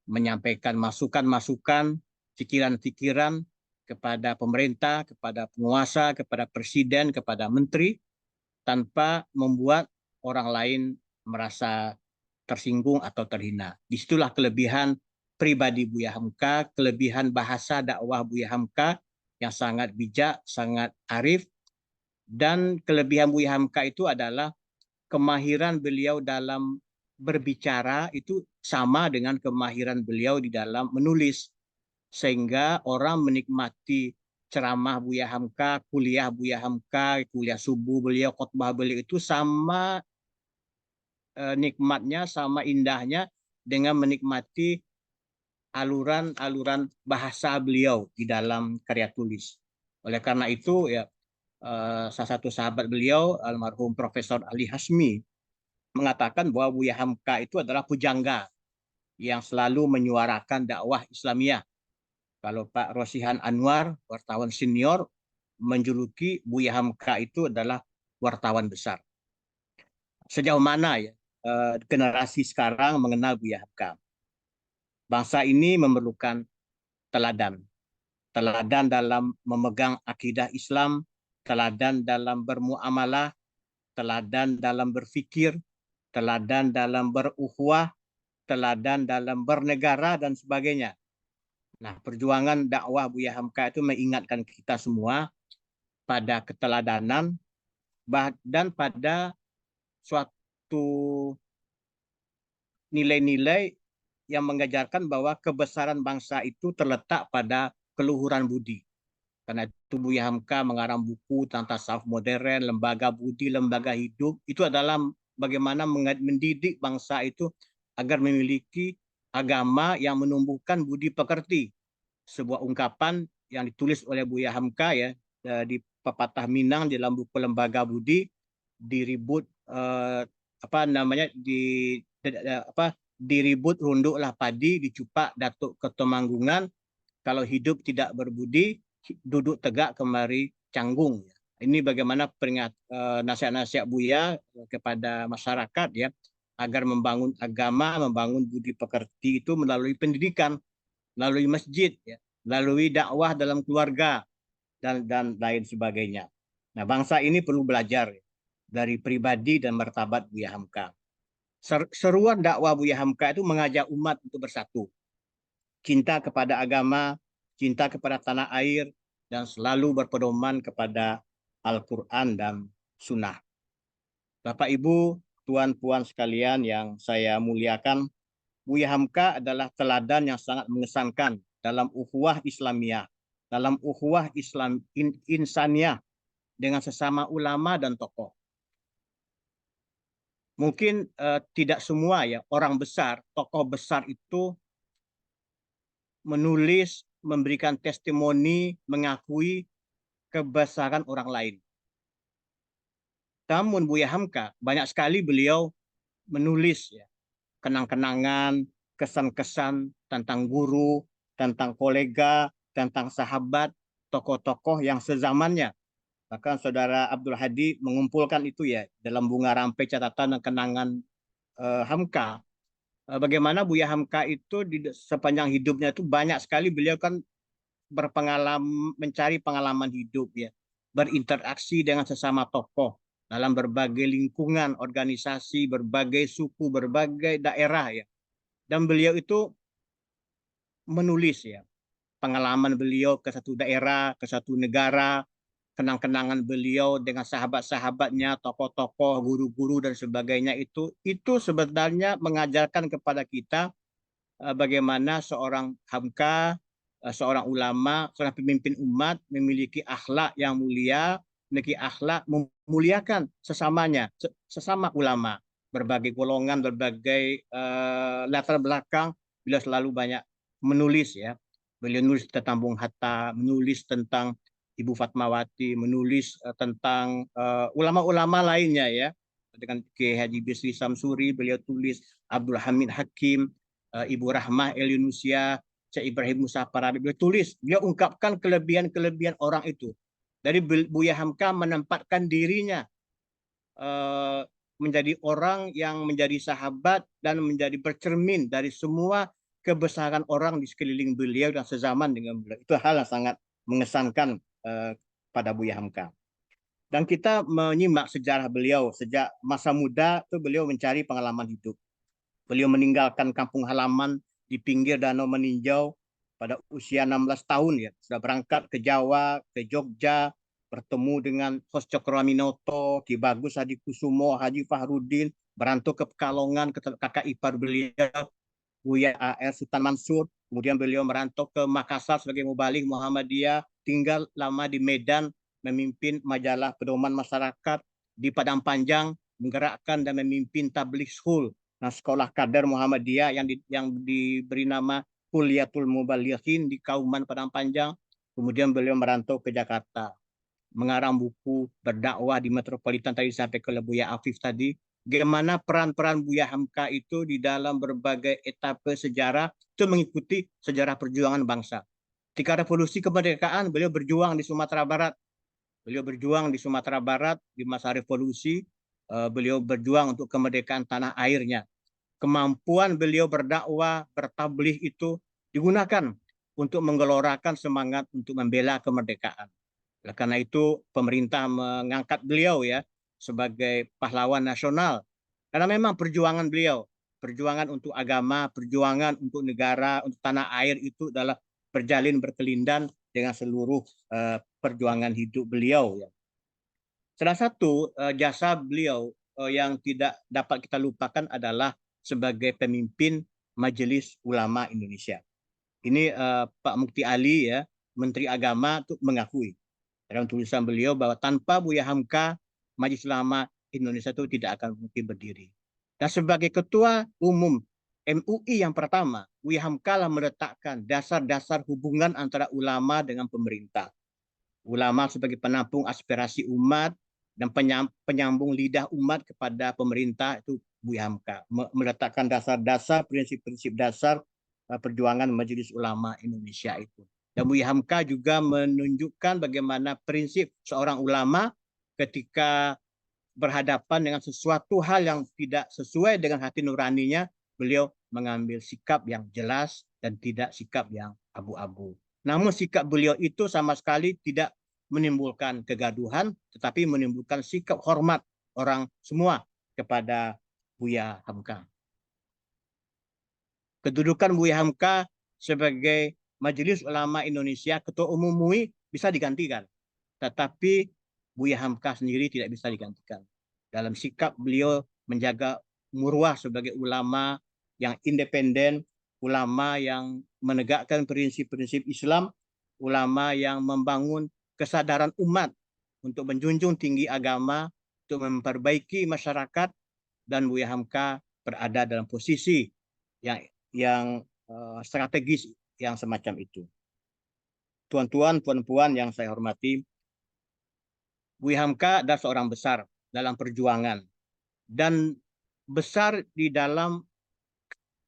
menyampaikan masukan-masukan, pikiran-pikiran kepada pemerintah, kepada penguasa, kepada presiden, kepada menteri, tanpa membuat orang lain merasa tersinggung atau terhina. Disitulah kelebihan pribadi Buya Hamka, kelebihan bahasa dakwah Buya Hamka yang sangat bijak, sangat arif, dan kelebihan Buya Hamka itu adalah kemahiran beliau dalam berbicara itu sama dengan kemahiran beliau di dalam menulis, sehingga orang menikmati ceramah Buya Hamka, kuliah Buya Hamka, kuliah subuh beliau, khutbah beliau itu sama nikmatnya, sama indahnya dengan menikmati aluran-aluran bahasa beliau di dalam karya tulis. Oleh karena itu, ya, salah satu sahabat beliau, almarhum Profesor Ali Hasmi, mengatakan bahwa Buya Hamka itu adalah pujangga yang selalu menyuarakan dakwah Islamiyah. Kalau Pak Rosihan Anwar, wartawan senior, menjuluki Buya Hamka itu adalah wartawan besar. Sejauh mana ya generasi sekarang mengenal Buya Hamka? Bangsa ini memerlukan teladan. Teladan dalam memegang akidah Islam, teladan dalam bermuamalah, teladan dalam berfikir, teladan dalam berukhuwah, teladan dalam bernegara, dan sebagainya. Nah, perjuangan dakwah Buya Hamka itu mengingatkan kita semua pada keteladanan dan pada suatu nilai-nilai yang mengajarkan bahwa kebesaran bangsa itu terletak pada keluhuran budi. Karena itu Buya Hamka mengarang buku tentang tasawuf modern, lembaga budi, lembaga hidup. Itu adalah bagaimana mendidik bangsa itu agar memiliki agama yang menumbuhkan budi pekerti. Sebuah ungkapan yang ditulis oleh Buya Hamka, ya, di pepatah Minang dalam buku Lembaga Budi, diribut diribut runduklah padi, dicupak datuk ketemanggungan, kalau hidup tidak berbudi, duduk tegak kemari canggung. Ini bagaimana nasihat-nasihat Buya kepada masyarakat, ya, agar membangun agama, membangun budi pekerti itu melalui pendidikan, melalui masjid, ya. melalui dakwah dalam keluarga, dan lain sebagainya. Nah, bangsa ini perlu belajar dari pribadi dan martabat Buya Hamka. Seruan dakwah Buya Hamka itu mengajak umat untuk bersatu. Cinta kepada agama, cinta kepada tanah air, dan selalu berpedoman kepada Al-Quran dan Sunnah. Bapak, Ibu, Tuan-Puan sekalian yang saya muliakan, Buya Hamka adalah teladan yang sangat mengesankan dalam ukhuwah Islamiyah, dalam ukhuwah Islam insaniyah dengan sesama ulama dan tokoh. Mungkin tidak semua ya orang besar, tokoh besar itu menulis, memberikan testimoni, mengakui kebesaran orang lain. Namun Buya Hamka banyak sekali beliau menulis ya, kenang-kenangan, kesan-kesan tentang guru, tentang kolega, tentang sahabat, tokoh-tokoh yang sezamannya. Bahkan Saudara Abdul Hadi mengumpulkan itu ya dalam bunga rampai catatan dan kenangan Hamka. Bagaimana Buya Hamka itu di sepanjang hidupnya itu banyak sekali beliau kan berpengalaman, mencari pengalaman hidup ya, berinteraksi dengan sesama tokoh dalam berbagai lingkungan, organisasi, berbagai suku, berbagai daerah ya. Dan beliau itu menulis ya pengalaman beliau ke satu daerah, ke satu negara, kenang-kenangan beliau dengan sahabat-sahabatnya, tokoh-tokoh, guru-guru dan sebagainya itu sebenarnya mengajarkan kepada kita bagaimana seorang Hamka, seorang ulama, seorang pemimpin umat memiliki akhlak yang mulia, memiliki akhlak memuliakan sesamanya, sesama ulama, berbagai golongan, berbagai latar belakang, beliau selalu banyak menulis ya. Beliau menulis tentang Bung Hatta, menulis tentang Ibu Fatmawati, menulis tentang ulama-ulama lainnya ya. Dengan Kiai Haji Bisri Samsuri, beliau tulis Abdul Hamid Hakim, Ibu Rahmah El Yunusia, Syekh Ibrahim Musa Parabi, beliau tulis, beliau ungkapkan kelebihan-kelebihan orang itu. Dari Buya Hamka menempatkan dirinya menjadi orang yang menjadi sahabat dan menjadi bercermin dari semua kebesaran orang di sekeliling beliau dan sezaman dengan beliau. Itu hal yang sangat mengesankan pada Buya Hamka. Dan kita menyimak sejarah beliau sejak masa muda itu beliau mencari pengalaman hidup. Beliau meninggalkan kampung halaman di pinggir Danau Meninjau pada usia 16 tahun ya. Sudah berangkat ke Jawa, ke Jogja, bertemu dengan Hos Cokroaminoto, Ki Bagus Hadikusumo, Haji Fahrudin, berantau ke Pekalongan, ke kakak ipar beliau, Buya A.R. Sultan Mansur. Kemudian beliau merantau ke Makassar sebagai mubalik Muhammadiyah, tinggal lama di Medan, memimpin majalah pedoman masyarakat, di Padang Panjang, menggerakkan dan memimpin tabligh school, nah, sekolah kader Muhammadiyah yang diberi nama Kuliatul Mubalighin di Kauman Padang Panjang. Kemudian beliau merantau ke Jakarta, mengarang buku, berdakwah di metropolitan tadi sampai ke Buya Afif tadi. Bagaimana peran-peran Buya Hamka itu di dalam berbagai etape sejarah itu mengikuti sejarah perjuangan bangsa. Ketika revolusi kemerdekaan, beliau berjuang di Sumatera Barat. Beliau berjuang di Sumatera Barat di masa revolusi. Beliau berjuang untuk kemerdekaan tanah airnya. Kemampuan beliau berdakwah, bertabligh itu digunakan untuk menggelorakan semangat untuk membela kemerdekaan. Karena itu pemerintah mengangkat beliau ya sebagai pahlawan nasional. Karena memang perjuangan beliau, perjuangan untuk agama, perjuangan untuk negara, untuk tanah air itu adalah berjalin berkelindan dengan seluruh perjuangan hidup beliau ya. Salah satu jasa beliau yang tidak dapat kita lupakan adalah sebagai pemimpin Majelis Ulama Indonesia. Ini Pak Mukti Ali ya, Menteri Agama itu mengakui dalam tulisan beliau bahwa tanpa Buya Hamka, Majelis Ulama Indonesia itu tidak akan mungkin berdiri. Dan sebagai Ketua Umum MUI yang pertama, Buya Hamka lah meletakkan dasar-dasar hubungan antara ulama dengan pemerintah. Ulama sebagai penampung aspirasi umat dan penyambung lidah umat kepada pemerintah itu Buya Hamka. Meletakkan dasar-dasar, prinsip-prinsip dasar perjuangan Majelis Ulama Indonesia itu. Dan Buya Hamka juga menunjukkan bagaimana prinsip seorang ulama ketika berhadapan dengan sesuatu hal yang tidak sesuai dengan hati nuraninya, beliau mengambil sikap yang jelas dan tidak sikap yang abu-abu. Namun sikap beliau itu sama sekali tidak menimbulkan kegaduhan, tetapi menimbulkan sikap hormat orang semua kepada Buya Hamka. Kedudukan Buya Hamka sebagai Majelis Ulama Indonesia, Ketua Umum MUI bisa digantikan. Tetapi Buya Hamka sendiri tidak bisa digantikan. Dalam sikap beliau menjaga murwah sebagai ulama yang independen, ulama yang menegakkan prinsip-prinsip Islam, ulama yang membangun kesadaran umat untuk menjunjung tinggi agama, untuk memperbaiki masyarakat, dan Buya Hamka berada dalam posisi yang strategis yang semacam itu. Tuan-tuan, puan-puan yang saya hormati, Buya Hamka adalah seorang besar dalam perjuangan dan besar di dalam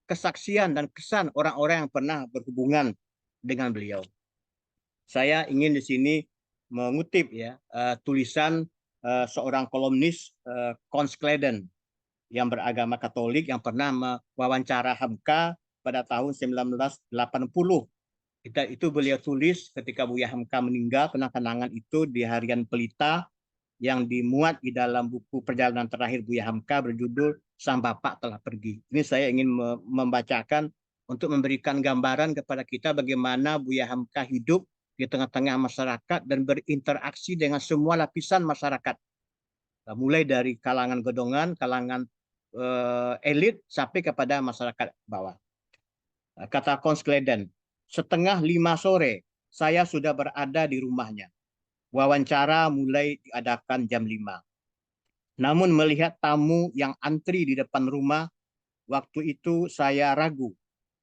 kesaksian dan kesan orang-orang yang pernah berhubungan dengan beliau. Saya ingin di sini mengutip tulisan seorang kolumnis Conskleden yang beragama Katolik yang pernah mewawancara Hamka pada tahun 1980. Itu beliau tulis ketika Buya Hamka meninggal, kenang-kenangan itu di harian Pelita yang dimuat di dalam buku perjalanan terakhir Buya Hamka berjudul Sang Bapak Telah Pergi. Ini saya ingin membacakan untuk memberikan gambaran kepada kita bagaimana Buya Hamka hidup di tengah-tengah masyarakat dan berinteraksi dengan semua lapisan masyarakat. Mulai dari kalangan gedongan, kalangan elit, sampai kepada masyarakat bawah. Kata Conskleden, 4:30 sore, saya sudah berada di rumahnya. Wawancara mulai diadakan jam 5. Namun melihat tamu yang antri di depan rumah, waktu itu saya ragu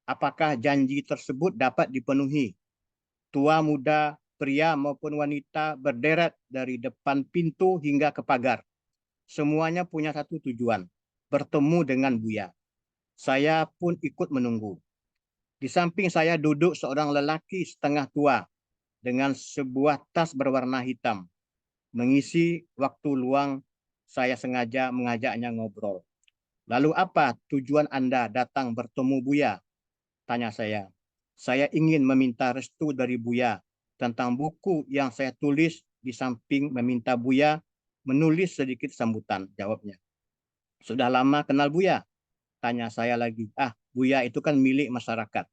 apakah janji tersebut dapat dipenuhi. Tua muda, pria maupun wanita berderet dari depan pintu hingga ke pagar. Semuanya punya satu tujuan, bertemu dengan Buya. Saya pun ikut menunggu. Di samping saya duduk seorang lelaki setengah tua dengan sebuah tas berwarna hitam. Mengisi waktu luang, saya sengaja mengajaknya ngobrol. Lalu apa tujuan Anda datang bertemu Buya? Tanya saya. Saya ingin meminta restu dari Buya tentang buku yang saya tulis, di samping meminta Buya menulis sedikit sambutan, jawabnya. Sudah lama kenal Buya? Tanya saya lagi. Buya itu kan milik masyarakat.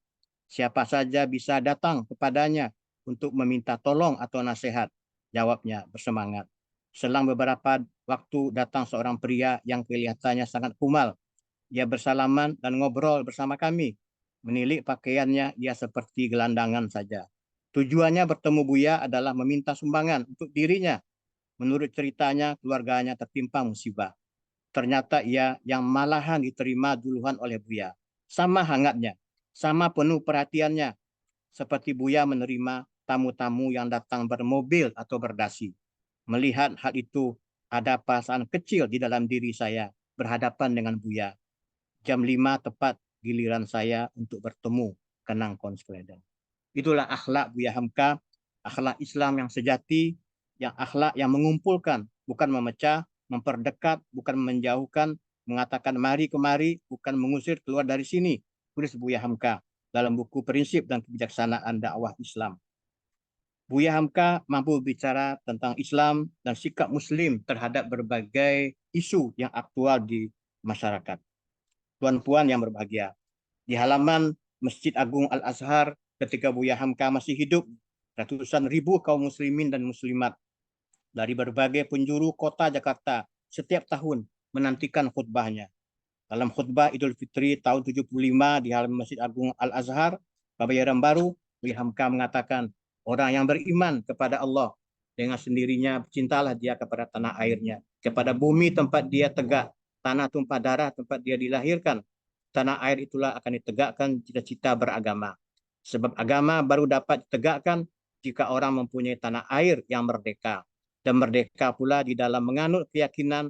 Siapa saja bisa datang kepadanya untuk meminta tolong atau nasihat, jawabnya bersemangat. Selang beberapa waktu datang seorang pria yang kelihatannya sangat kumal. Ia bersalaman dan ngobrol bersama kami. Menilik pakaiannya, ia seperti gelandangan saja. Tujuannya bertemu Buya adalah meminta sumbangan untuk dirinya. Menurut ceritanya, keluarganya tertimpa musibah. Ternyata ia yang malahan diterima duluan oleh Buya. Sama hangatnya, sama penuh perhatiannya, seperti Buya menerima tamu-tamu yang datang bermobil atau berdasi. Melihat hal itu, ada perasaan kecil di dalam diri saya berhadapan dengan Buya. Jam 5 tepat giliran saya untuk bertemu, kenang Conskleden. Itulah akhlak Buya Hamka, akhlak Islam yang sejati, yang akhlak yang mengumpulkan, bukan memecah, memperdekat, bukan menjauhkan, mengatakan mari kemari, bukan mengusir keluar dari sini, tulis Buya Hamka dalam buku Prinsip dan Kebijaksanaan Dakwah Islam. Buya Hamka mampu bicara tentang Islam dan sikap Muslim terhadap berbagai isu yang aktual di masyarakat. Tuan-puan yang berbahagia, di halaman Masjid Agung Al-Azhar ketika Buya Hamka masih hidup, ratusan ribu kaum muslimin dan muslimat dari berbagai penjuru kota Jakarta setiap tahun menantikan khutbahnya. Dalam khutbah Idul Fitri tahun 75 di halaman Masjid Agung Al-Azhar, Kebayoran Baru, Buya Hamka mengatakan, orang yang beriman kepada Allah dengan sendirinya cintalah dia kepada tanah airnya, kepada bumi tempat dia tegak, tanah tumpah darah tempat dia dilahirkan. Tanah air itulah akan ditegakkan cita-cita beragama. Sebab agama baru dapat ditegakkan jika orang mempunyai tanah air yang merdeka. Dan merdeka pula di dalam menganut keyakinan,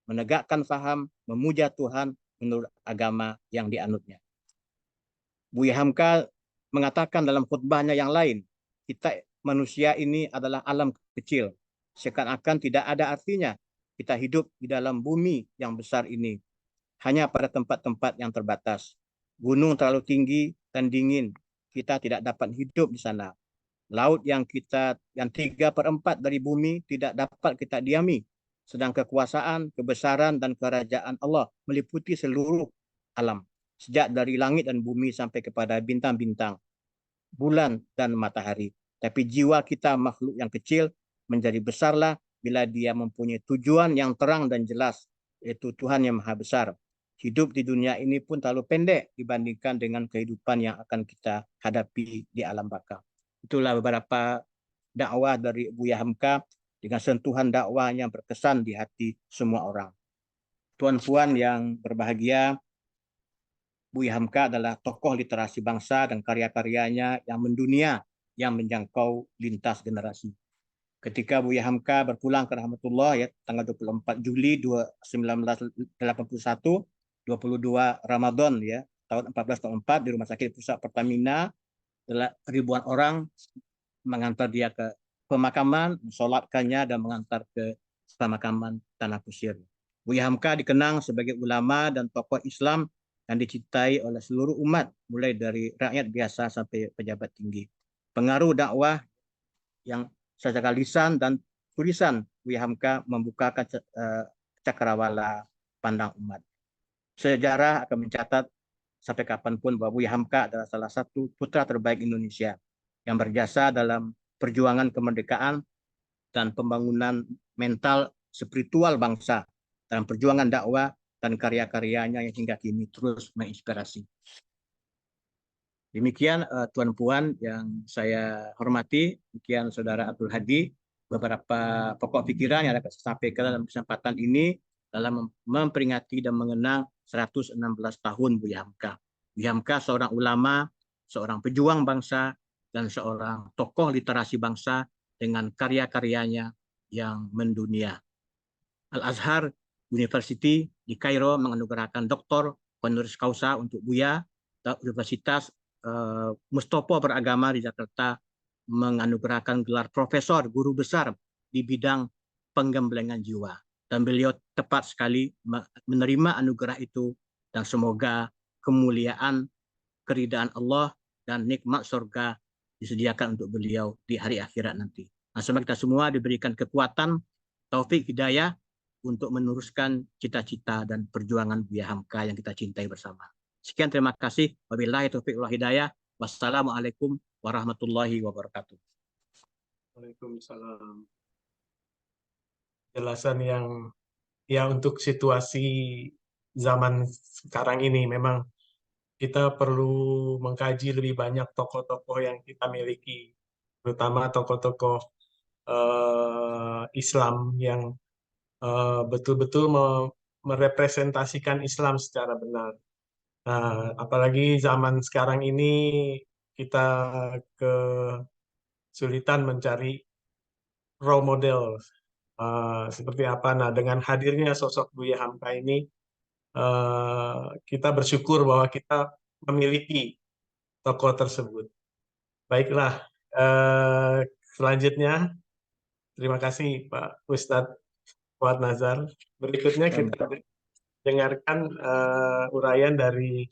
menegakkan faham, memuja Tuhan menurut agama yang dianutnya. Buya Hamka mengatakan dalam khutbahnya yang lain, kita manusia ini adalah alam kecil. Seakan-akan tidak ada artinya kita hidup di dalam bumi yang besar ini. Hanya pada tempat-tempat yang terbatas. Gunung terlalu tinggi dan dingin. Kita tidak dapat hidup di sana. Laut yang 3/4 dari bumi tidak dapat kita diami. Sedang kekuasaan, kebesaran, dan kerajaan Allah meliputi seluruh alam. Sejak dari langit dan bumi sampai kepada bintang-bintang, bulan, dan matahari. Tapi jiwa kita makhluk yang kecil menjadi besarlah bila dia mempunyai tujuan yang terang dan jelas, yaitu Tuhan yang Maha Besar. Hidup di dunia ini pun terlalu pendek dibandingkan dengan kehidupan yang akan kita hadapi di alam baka. Itulah beberapa dakwah dari Buya Hamka dengan sentuhan dakwah yang berkesan di hati semua orang. Tuan-puan yang berbahagia, Buya Hamka adalah tokoh literasi bangsa dan karya-karyanya yang mendunia, yang menjangkau lintas generasi. Ketika Buya Hamka berpulang ke rahmatullah ya tanggal 24 Juli 1981, 22 Ramadan ya tahun 1404 di Rumah Sakit Pusat Pertamina, ribuan orang mengantar dia ke pemakaman, mensolatkannya dan mengantar ke pemakaman Tanah Kusir. Buya Hamka dikenang sebagai ulama dan tokoh Islam yang dicintai oleh seluruh umat, mulai dari rakyat biasa sampai pejabat tinggi. Pengaruh dakwah yang secara lisan dan tulisan Buya Hamka membukakan cakrawala pandang umat. Sejarah akan mencatat sampai kapanpun bahwa Buya Hamka adalah salah satu putra terbaik Indonesia yang berjasa dalam perjuangan kemerdekaan dan pembangunan mental spiritual bangsa dalam perjuangan dakwah dan karya-karyanya yang hingga kini terus menginspirasi. Demikian Tuan Puan yang saya hormati, demikian Saudara Abdul Hadi, beberapa pokok pikiran yang dapat saya sampaikan dalam kesempatan ini dalam memperingati dan mengenang 116 tahun Buya Hamka. Buya Hamka seorang ulama, seorang pejuang bangsa, dan seorang tokoh literasi bangsa dengan karya-karyanya yang mendunia. Al-Azhar University di Kairo menganugerahkan Doktor Honoris Causa untuk Buya. Universitas Mustopo Beragama di Jakarta menganugerahkan gelar Profesor Guru Besar di bidang penggemblengan jiwa. Dan beliau tepat sekali menerima anugerah itu, dan semoga kemuliaan, keridaan Allah, dan nikmat surga disediakan untuk beliau di hari akhirat nanti. Nah, semoga kita semua diberikan kekuatan, taufik, hidayah untuk meneruskan cita-cita dan perjuangan Buya Hamka yang kita cintai bersama. Sekian, terima kasih. Wabillahi taufiq wal hidayah. Wassalamualaikum warahmatullahi wabarakatuh. Waalaikumsalam. Jelasan yang ya untuk situasi zaman sekarang ini memang kita perlu mengkaji lebih banyak tokoh-tokoh yang kita miliki, terutama tokoh-tokoh Islam yang betul-betul merepresentasikan Islam secara benar. Nah, apalagi zaman sekarang ini kita kesulitan mencari role model seperti apa. Nah, dengan hadirnya sosok Buya Hamka ini, kita bersyukur bahwa kita memiliki tokoh tersebut. Baiklah, selanjutnya terima kasih Pak Ustadz Fuad Nazar. Berikutnya kita dengarkan uraian dari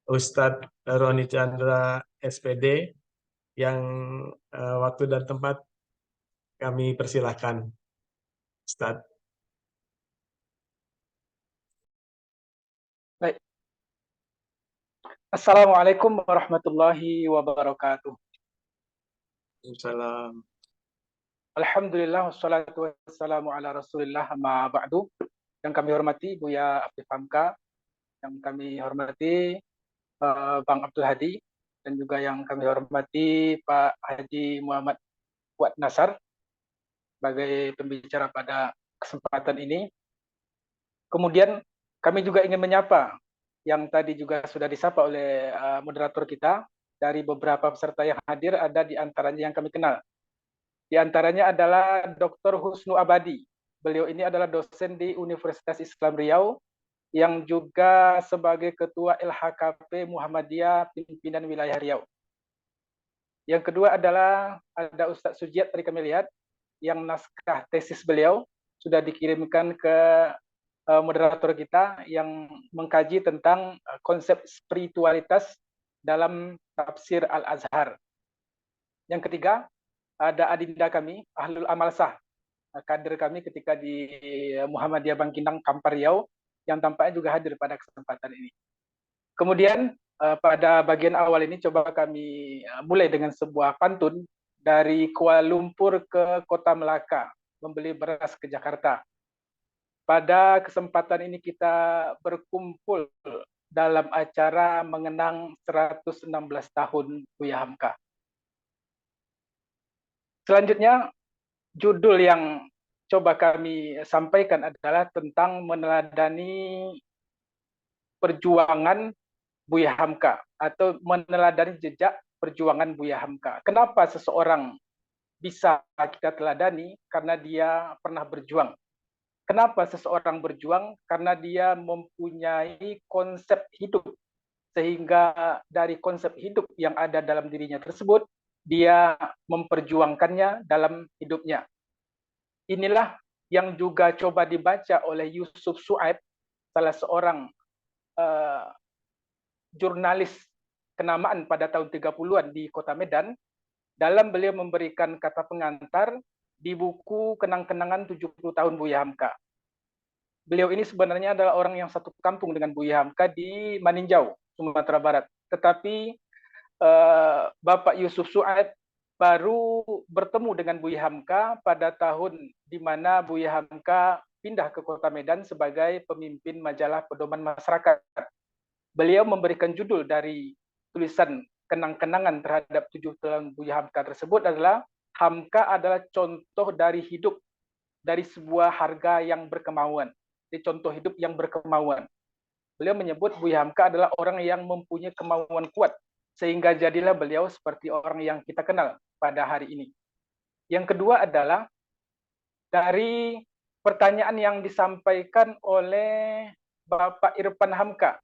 Ustadz Roni Chandra SPD yang waktu dan tempat kami persilahkan. Ustadz. Baik. Assalamualaikum warahmatullahi wabarakatuh. Waalaikumsalam. Alhamdulillah wassalatu wassalamu ala Rasulillah amma ba'du. Yang kami hormati Buya Afif Hamka, yang kami hormati Bang Abdul Hadi, dan juga yang kami hormati Pak Haji Muhammad Fuad Nazar sebagai pembicara pada kesempatan ini. Kemudian kami juga ingin menyapa yang tadi juga sudah disapa oleh moderator kita. Dari beberapa peserta yang hadir, ada di antaranya yang kami kenal. Di antaranya adalah Dr. Husnu Abadi. Beliau ini adalah dosen di Universitas Islam Riau, yang juga sebagai Ketua LHKP Muhammadiyah Pimpinan Wilayah Riau. Yang kedua adalah ada Ustadz Sujiat, tadi kami lihat, yang naskah tesis beliau sudah dikirimkan ke moderator kita yang mengkaji tentang konsep spiritualitas dalam tafsir Al-Azhar. Yang ketiga, ada adinda kami, Ahlul Amal Sah, kader kami ketika di Muhammadiyah Bangkinang Kampar Riau, yang tampaknya juga hadir pada kesempatan ini. Kemudian pada bagian awal ini coba kami mulai dengan sebuah pantun dari Kuala Lumpur ke Kota Melaka, membeli beras ke Jakarta. Pada kesempatan ini kita berkumpul dalam acara mengenang 116 tahun Buya Hamka. Selanjutnya, judul yang coba kami sampaikan adalah tentang meneladani perjuangan Buya Hamka atau meneladani jejak perjuangan Buya Hamka. Kenapa seseorang bisa kita teladani? Karena dia pernah berjuang. Kenapa seseorang berjuang? Karena dia mempunyai konsep hidup. Sehingga dari konsep hidup yang ada dalam dirinya tersebut, dia memperjuangkannya dalam hidupnya. Inilah yang juga coba dibaca oleh Yusuf Su'aib, salah seorang jurnalis kenamaan pada tahun 30-an di Kota Medan, dalam beliau memberikan kata pengantar di buku Kenang-kenangan 70 tahun Buya Hamka. Beliau ini sebenarnya adalah orang yang satu kampung dengan Buya Hamka di Maninjau, Sumatera Barat. Tetapi Bapak Yusuf Su'aib baru bertemu dengan Buya Hamka pada tahun di mana Buya Hamka pindah ke Kota Medan sebagai pemimpin majalah Pedoman Masyarakat. Beliau memberikan judul dari tulisan kenang-kenangan terhadap 7 tahun Buya Hamka tersebut adalah Hamka adalah contoh dari hidup, dari sebuah harga yang berkemauan, dari contoh hidup yang berkemauan. Beliau menyebut Buya Hamka adalah orang yang mempunyai kemauan kuat, sehingga jadilah beliau seperti orang yang kita kenal pada hari ini. Yang kedua adalah dari pertanyaan yang disampaikan oleh Bapak Irfan Hamka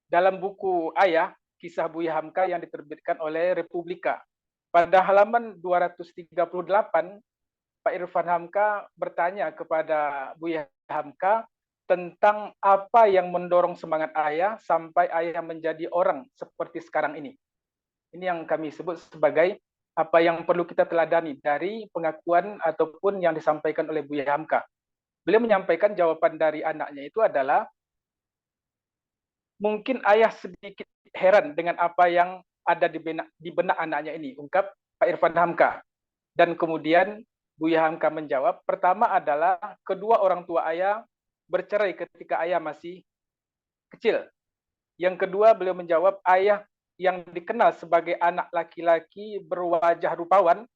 dalam buku Ayah, Kisah Buya Hamka yang diterbitkan oleh Republika. Pada halaman 238, Pak Irfan Hamka bertanya kepada Buya Hamka tentang apa yang mendorong semangat ayah sampai ayah menjadi orang seperti sekarang ini. Ini yang kami sebut sebagai apa yang perlu kita teladani dari pengakuan ataupun yang disampaikan oleh Buya Hamka. Beliau menyampaikan jawaban dari anaknya itu adalah, mungkin ayah sedikit heran dengan apa yang ada di benak anaknya ini, ungkap Pak Irfan Hamka. Dan kemudian Buya Hamka menjawab, pertama adalah kedua orang tua ayah bercerai ketika ayah masih kecil. Yang kedua, beliau menjawab, ayah yang dikenal sebagai anak laki-laki berwajah rupawan,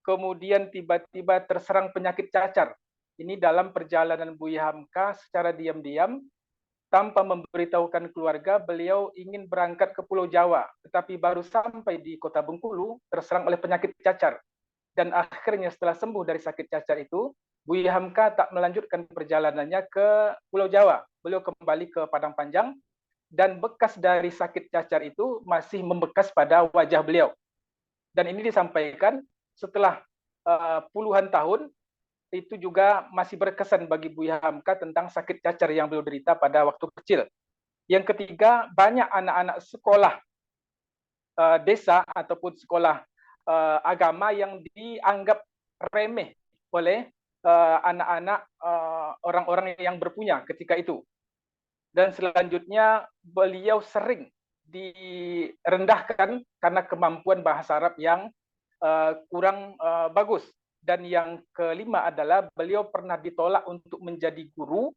kemudian tiba-tiba terserang penyakit cacar. Ini dalam perjalanan Buya Hamka secara diam-diam, tanpa memberitahukan keluarga, beliau ingin berangkat ke Pulau Jawa, tetapi baru sampai di Kota Bengkulu, terserang oleh penyakit cacar. Dan akhirnya setelah sembuh dari sakit cacar itu, Buya Hamka tak melanjutkan perjalanannya ke Pulau Jawa. Beliau kembali ke Padang Panjang, dan bekas dari sakit cacar itu masih membekas pada wajah beliau. Dan ini disampaikan setelah puluhan tahun, itu juga masih berkesan bagi Buya Hamka tentang sakit cacar yang beliau derita pada waktu kecil. Yang ketiga, banyak anak-anak sekolah desa ataupun sekolah agama yang dianggap remeh oleh anak-anak orang-orang yang berpunya ketika itu. Dan selanjutnya beliau sering direndahkan karena kemampuan bahasa Arab yang kurang bagus. Dan yang kelima adalah beliau pernah ditolak untuk menjadi guru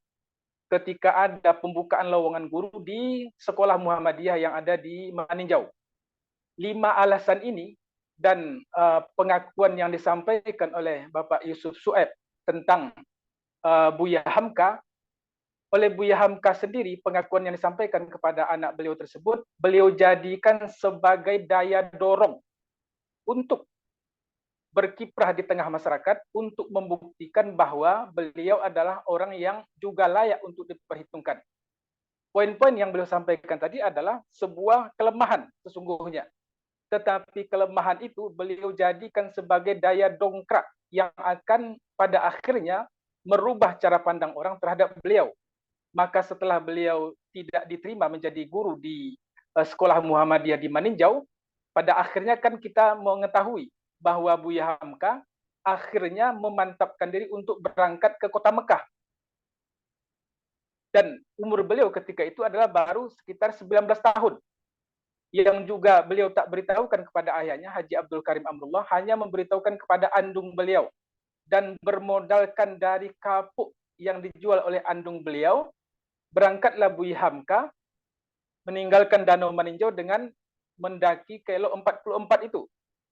ketika ada pembukaan lowongan guru di sekolah Muhammadiyah yang ada di Maninjau. 5 alasan ini dan pengakuan yang disampaikan oleh Bapak Yusuf Su'aib tentang Buya Hamka, oleh Buya Hamka sendiri, pengakuan yang disampaikan kepada anak beliau tersebut, beliau jadikan sebagai daya dorong untuk berkiprah di tengah masyarakat untuk membuktikan bahwa beliau adalah orang yang juga layak untuk diperhitungkan. Poin-poin yang beliau sampaikan tadi adalah sebuah kelemahan sesungguhnya. Tetapi kelemahan itu beliau jadikan sebagai daya dongkrak yang akan pada akhirnya merubah cara pandang orang terhadap beliau. Maka setelah beliau tidak diterima menjadi guru di sekolah Muhammadiyah di Maninjau, pada akhirnya kan kita mengetahui bahwa Buya Hamka akhirnya memantapkan diri untuk berangkat ke kota Mekah. Dan umur beliau ketika itu adalah baru sekitar 19 tahun. Yang juga beliau tak beritahukan kepada ayahnya, Haji Abdul Karim Amrullah, hanya memberitahukan kepada andung beliau. Dan bermodalkan dari kapuk yang dijual oleh andung beliau, berangkatlah Buya Hamka meninggalkan Danau Maninjau dengan mendaki Kelo 44 itu.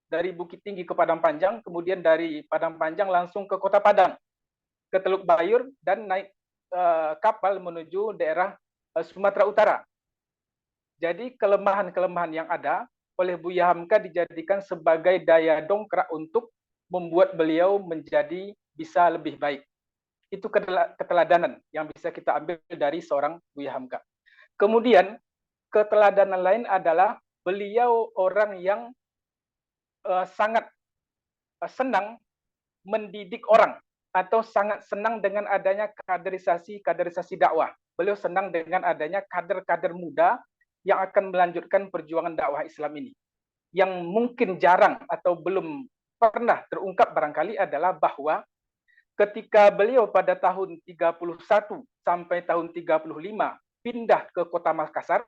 Dari Bukit Tinggi ke Padang Panjang, kemudian dari Padang Panjang langsung ke Kota Padang, ke Teluk Bayur, dan naik kapal menuju daerah Sumatera Utara. Jadi kelemahan-kelemahan yang ada oleh Buya Hamka dijadikan sebagai daya dongkrak untuk membuat beliau menjadi bisa lebih baik. Itu keteladanan yang bisa kita ambil dari seorang Buya Hamka. Kemudian keteladanan lain adalah beliau orang yang sangat senang mendidik orang, atau sangat senang dengan adanya kaderisasi dakwah. Beliau senang dengan adanya kader-kader muda yang akan melanjutkan perjuangan dakwah Islam ini. Yang mungkin jarang atau belum pernah terungkap barangkali adalah bahwa ketika beliau pada tahun 31 sampai tahun 35 pindah ke kota Makassar,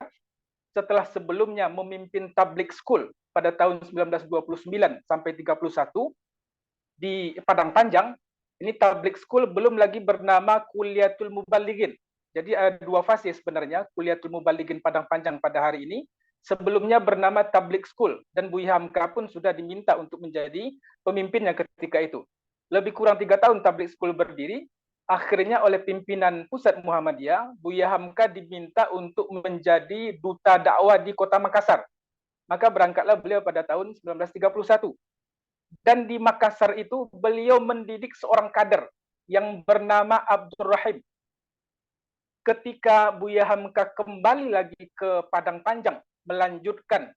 setelah sebelumnya memimpin tablik school pada tahun 1929 sampai 31 di Padang Panjang. Ini tablik school belum lagi bernama Kuliatul Mubalighin. Jadi ada dua fase sebenarnya, Kuliatul Mubalighin Padang Panjang pada hari ini. Sebelumnya bernama tablik school, dan Buya Hamka pun sudah diminta untuk menjadi pemimpinnya ketika itu. Lebih kurang 3 tahun tablik school berdiri, akhirnya oleh pimpinan pusat Muhammadiyah, Buya Hamka diminta untuk menjadi duta dakwah di kota Makassar. Maka berangkatlah beliau pada tahun 1931. Dan di Makassar itu beliau mendidik seorang kader yang bernama Abdul Rahim. Ketika Buya Hamka kembali lagi ke Padang Panjang melanjutkan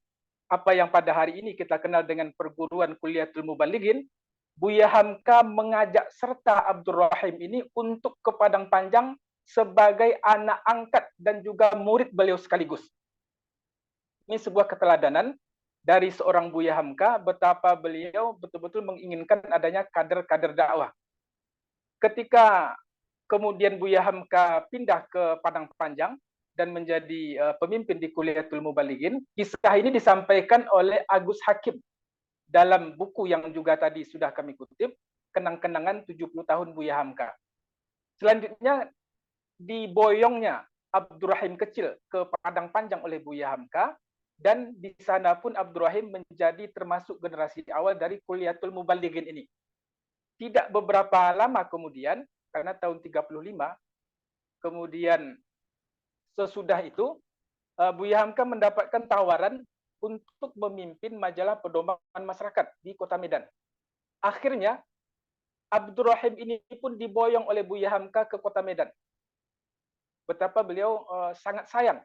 apa yang pada hari ini kita kenal dengan perguruan Kuliatul Mubalighin, Buya Hamka mengajak serta Abdul Rahim ini untuk ke Padang Panjang sebagai anak angkat dan juga murid beliau sekaligus. Ini sebuah keteladanan dari seorang Buya Hamka betapa beliau betul-betul menginginkan adanya kader-kader dakwah. Ketika kemudian Buya Hamka pindah ke Padang Panjang dan menjadi pemimpin di Kuliatul Mubalighin, kisah ini disampaikan oleh Agus Hakim dalam buku yang juga tadi sudah kami kutip, Kenang-kenangan 70 tahun Buya Hamka. Selanjutnya diboyongnya Abdul Rahim kecil ke Padang Panjang oleh Buya Hamka, dan di sana pun Abdul Rahim menjadi termasuk generasi awal dari Kuliatul Mubalighin ini. Tidak beberapa lama kemudian, karena tahun 35, kemudian sesudah itu Buya Hamka mendapatkan tawaran untuk memimpin majalah pedoman masyarakat di Kota Medan. Akhirnya Abdul Rahim ini pun diboyong oleh Buya Hamka ke Kota Medan. Betapa beliau sangat sayang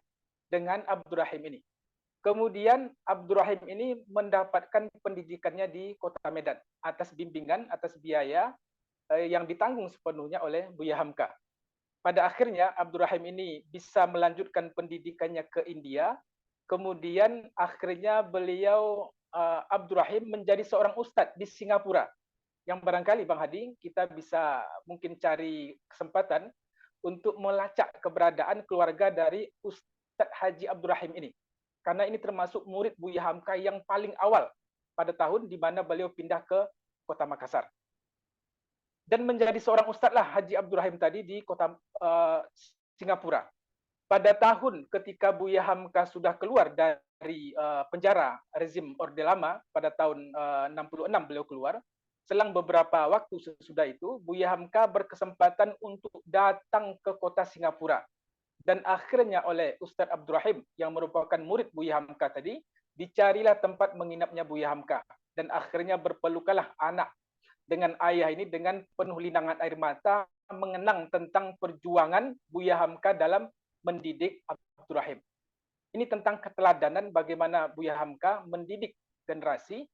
dengan Abdul Rahim ini. Kemudian Abdul Rahim ini mendapatkan pendidikannya di Kota Medan atas bimbingan, atas biaya yang ditanggung sepenuhnya oleh Buya Hamka. Pada akhirnya Abdul Rahim ini bisa melanjutkan pendidikannya ke India. Kemudian akhirnya beliau Abdul Rahim menjadi seorang ustadz di Singapura. Yang barangkali Bang Hadi kita bisa mungkin cari kesempatan untuk melacak keberadaan keluarga dari Ustadz Haji Abdul Rahim ini. Karena ini termasuk murid Buya Hamka yang paling awal pada tahun di mana beliau pindah ke Kota Makassar. Dan menjadi seorang ustadz lah Haji Abdul Rahim tadi di kota Singapura. Pada tahun ketika Buya Hamka sudah keluar dari penjara rezim Orde Lama, pada tahun 66 beliau keluar, selang beberapa waktu sesudah itu, Buya Hamka berkesempatan untuk datang ke kota Singapura. Dan akhirnya oleh Ustadz Abdul Rahim yang merupakan murid Buya Hamka tadi, dicarilah tempat menginapnya Buya Hamka. Dan akhirnya berpelukanlah anak dengan ayah ini dengan penuh linangan air mata, mengenang tentang perjuangan Buya Hamka dalam mendidik Abdul Rahim. Ini tentang keteladanan bagaimana Buya Hamka mendidik generasi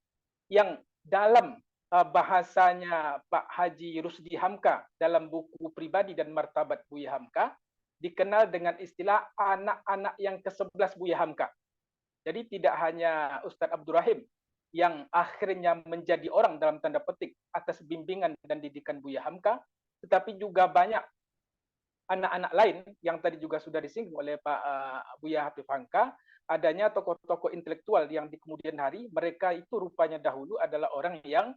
yang dalam bahasanya Pak Haji Rusdi Hamka dalam buku Pribadi dan Martabat Buya Hamka, dikenal dengan istilah anak-anak yang ke-11 Buya Hamka. Jadi tidak hanya Ustadz Abdurrahim yang akhirnya menjadi orang dalam tanda petik atas bimbingan dan didikan Buya Hamka, tetapi juga banyak anak-anak lain yang tadi juga sudah disinggung oleh Pak Buya Habib Hamka, adanya tokoh-tokoh intelektual yang di kemudian hari mereka itu rupanya dahulu adalah orang yang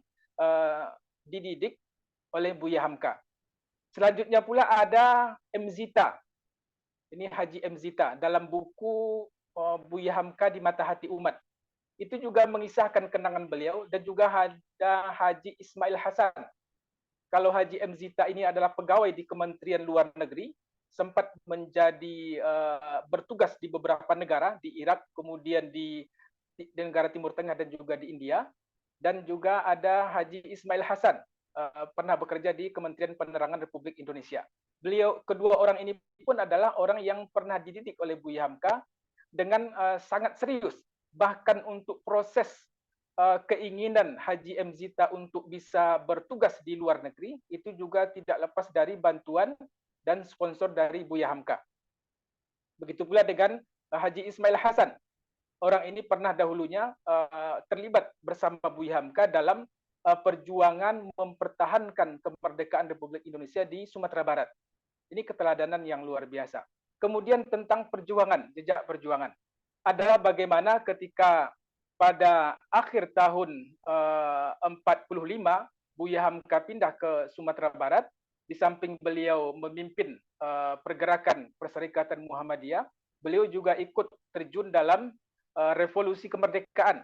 dididik oleh Buya Hamka. Selanjutnya pula ada M. Zita. Ini Haji M. Zita dalam buku Buya Hamka di Mata Hati Umat. Itu juga mengisahkan kenangan beliau, dan juga ada Haji Ismail Hasan. Kalau Haji M. Zita ini adalah pegawai di Kementerian Luar Negeri, sempat menjadi bertugas di beberapa negara, di Irak, kemudian di negara Timur Tengah dan juga di India. Dan juga ada Haji Ismail Hasan, pernah bekerja di Kementerian Penerangan Republik Indonesia. Beliau, kedua orang ini pun adalah orang yang pernah dididik oleh Buya Hamka dengan sangat serius. Bahkan untuk proses keinginan Haji M. Zita untuk bisa bertugas di luar negeri, itu juga tidak lepas dari bantuan dan sponsor dari Buya Hamka. Begitu pula dengan Haji Ismail Hasan. Orang ini pernah dahulunya terlibat bersama Buya Hamka dalam perjuangan mempertahankan kemerdekaan Republik Indonesia di Sumatera Barat. Ini keteladanan yang luar biasa. Kemudian tentang perjuangan, jejak perjuangan, adalah bagaimana ketika pada akhir tahun 45 Buya Hamka pindah ke Sumatera Barat, di samping beliau memimpin pergerakan Perserikatan Muhammadiyah, beliau juga ikut terjun dalam revolusi kemerdekaan.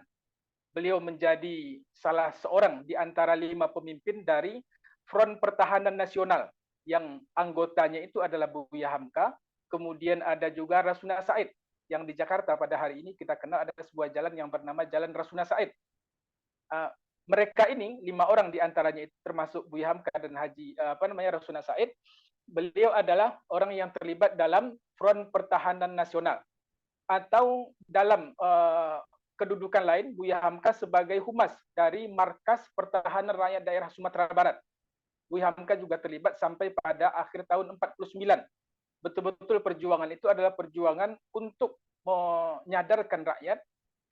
Beliau menjadi salah seorang di antara 5 pemimpin dari Front Pertahanan Nasional, yang anggotanya itu adalah Buya Hamka, kemudian ada juga Rasuna Said, yang di Jakarta pada hari ini kita kenal ada sebuah jalan yang bernama Jalan Rasuna Said. Mereka ini 5 orang di antaranya itu termasuk Buya Hamka dan Haji Rasuna Said, beliau adalah orang yang terlibat dalam Front Pertahanan Nasional, atau dalam kedudukan lain Buya Hamka sebagai humas dari Markas Pertahanan Rakyat Daerah Sumatera Barat. Buya Hamka juga terlibat sampai pada akhir tahun 49. Betul-betul perjuangan itu adalah perjuangan untuk menyadarkan rakyat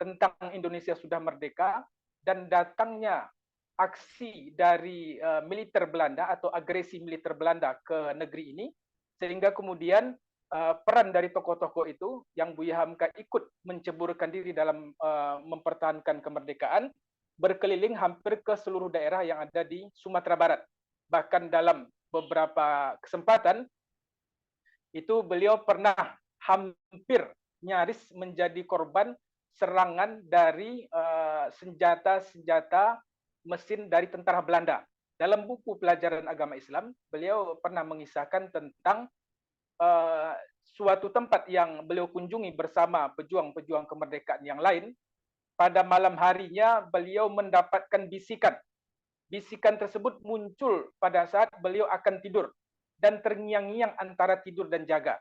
tentang Indonesia sudah merdeka, dan datangnya aksi dari militer Belanda atau agresi militer Belanda ke negeri ini, sehingga kemudian peran dari tokoh-tokoh itu yang Buya Hamka ikut menceburkan diri dalam mempertahankan kemerdekaan, berkeliling hampir ke seluruh daerah yang ada di Sumatera Barat. Bahkan dalam beberapa kesempatan itu beliau pernah hampir nyaris menjadi korban serangan dari senjata-senjata mesin dari tentara Belanda. Dalam buku Pelajaran Agama Islam, beliau pernah mengisahkan tentang suatu tempat yang beliau kunjungi bersama pejuang-pejuang kemerdekaan yang lain. Pada malam harinya beliau mendapatkan bisikan. Bisikan tersebut muncul pada saat beliau akan tidur dan terngiang-ngiang antara tidur dan jaga.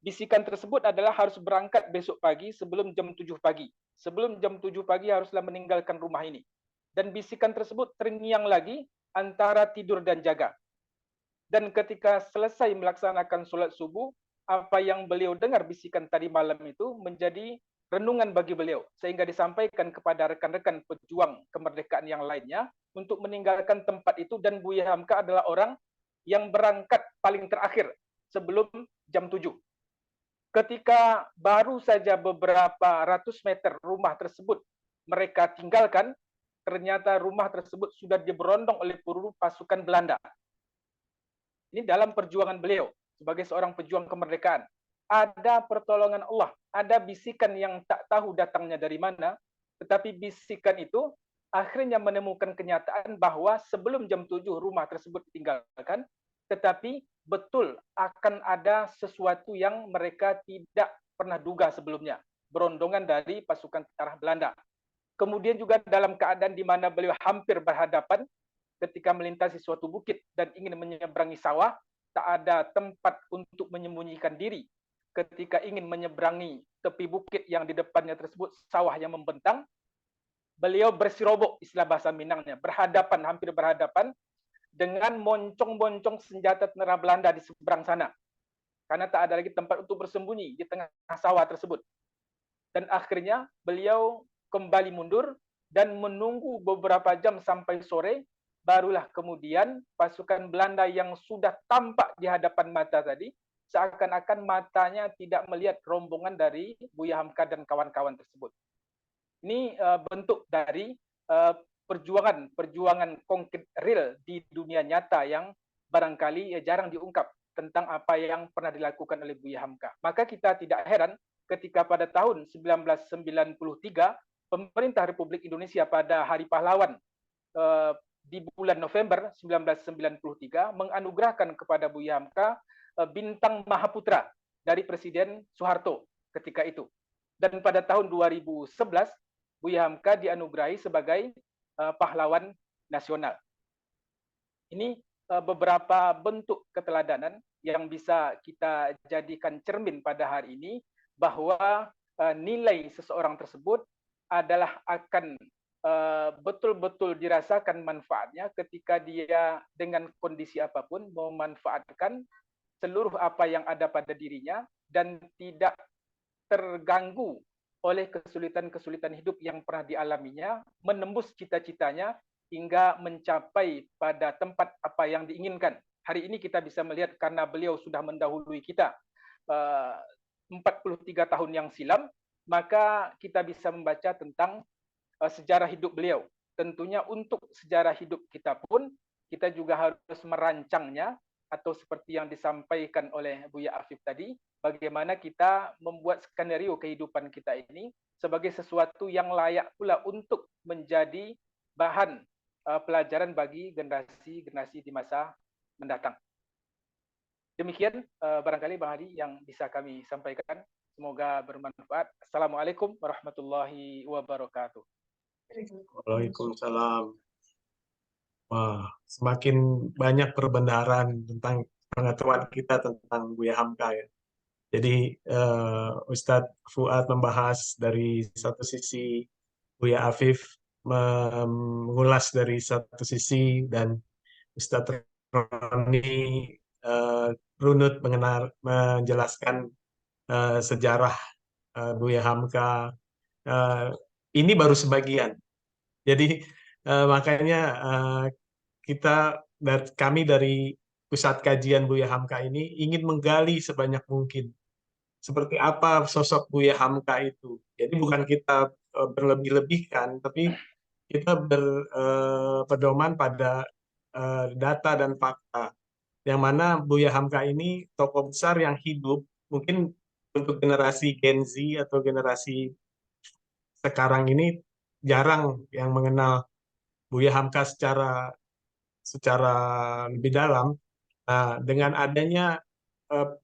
Bisikan tersebut adalah harus berangkat besok pagi sebelum jam 7 pagi. Sebelum jam 7 pagi haruslah meninggalkan rumah ini. Dan bisikan tersebut terngiang lagi antara tidur dan jaga. Dan ketika selesai melaksanakan sholat subuh, apa yang beliau dengar bisikan tadi malam itu menjadi renungan bagi beliau, sehingga disampaikan kepada rekan-rekan pejuang kemerdekaan yang lainnya untuk meninggalkan tempat itu, dan Buya Hamka adalah orang yang berangkat paling terakhir sebelum jam 7. Ketika baru saja beberapa ratus meter rumah tersebut mereka tinggalkan, ternyata rumah tersebut sudah diberondong oleh peluru pasukan Belanda. Ini dalam perjuangan beliau sebagai seorang pejuang kemerdekaan. Ada pertolongan Allah, ada bisikan yang tak tahu datangnya dari mana, tetapi bisikan itu akhirnya menemukan kenyataan bahwa sebelum jam 7 rumah tersebut ditinggalkan, tetapi betul akan ada sesuatu yang mereka tidak pernah duga sebelumnya, berondongan dari pasukan tentara Belanda. Kemudian juga dalam keadaan di mana beliau hampir berhadapan ketika melintasi suatu bukit dan ingin menyeberangi sawah, tak ada tempat untuk menyembunyikan diri. Ketika ingin menyeberangi tepi bukit yang di depannya tersebut sawah yang membentang, beliau bersirobok, istilah bahasa Minangnya, hampir berhadapan dengan moncong-moncong senjata tentara Belanda di seberang sana. Karena tak ada lagi tempat untuk bersembunyi di tengah sawah tersebut. dan akhirnya beliau kembali mundur dan menunggu beberapa jam sampai sore, barulah kemudian pasukan Belanda yang sudah tampak di hadapan mata tadi, seakan-akan matanya tidak melihat rombongan dari Buya Hamka dan kawan-kawan tersebut. Ini bentuk dari perjuangan konkret real di dunia nyata yang barangkali jarang diungkap tentang apa yang pernah dilakukan oleh Buya Hamka. Maka kita tidak heran ketika pada tahun 1993 pemerintah Republik Indonesia pada Hari Pahlawan di bulan November 1993 menganugerahkan kepada Buya Hamka bintang Mahaputra dari Presiden Soeharto ketika itu. Dan pada tahun 2011 Buya Hamka dianugerahi sebagai pahlawan nasional. Ini beberapa bentuk keteladanan yang bisa kita jadikan cermin pada hari ini bahwa nilai seseorang tersebut adalah akan betul-betul dirasakan manfaatnya ketika dia dengan kondisi apapun memanfaatkan seluruh apa yang ada pada dirinya dan tidak terganggu oleh kesulitan-kesulitan hidup yang pernah dialaminya, menembus cita-citanya hingga mencapai pada tempat apa yang diinginkan. Hari ini kita bisa melihat karena beliau sudah mendahului kita 43 tahun yang silam, maka kita bisa membaca tentang sejarah hidup beliau. Tentunya untuk sejarah hidup kita pun, kita juga harus merancangnya, atau seperti yang disampaikan oleh Buya Afif tadi, bagaimana kita membuat skenario kehidupan kita ini sebagai sesuatu yang layak pula untuk menjadi bahan pelajaran bagi generasi-generasi di masa mendatang. Demikian barangkali Bang Hadi yang bisa kami sampaikan. Semoga bermanfaat. Assalamualaikum warahmatullahi wabarakatuh. Waalaikumsalam. Wah, semakin banyak perbendaharaan tentang pengetahuan kita tentang Buya Hamka ya. Jadi Ustadz Fuad membahas dari satu sisi, Buya Afif mengulas dari satu sisi, dan Ustadz Roni runut menjelaskan sejarah Buya Hamka. Ini baru sebagian. Jadi makanya kami dari Pusat Kajian Buya Hamka ini ingin menggali sebanyak mungkin seperti apa sosok Buya Hamka itu. Jadi bukan kita berlebih-lebihkan, tapi kita berpedoman pada data dan fakta. Yang mana Buya Hamka ini tokoh besar yang hidup, mungkin untuk generasi Gen Z atau generasi sekarang ini jarang yang mengenal Buya Hamka secara lebih dalam. Nah, dengan adanya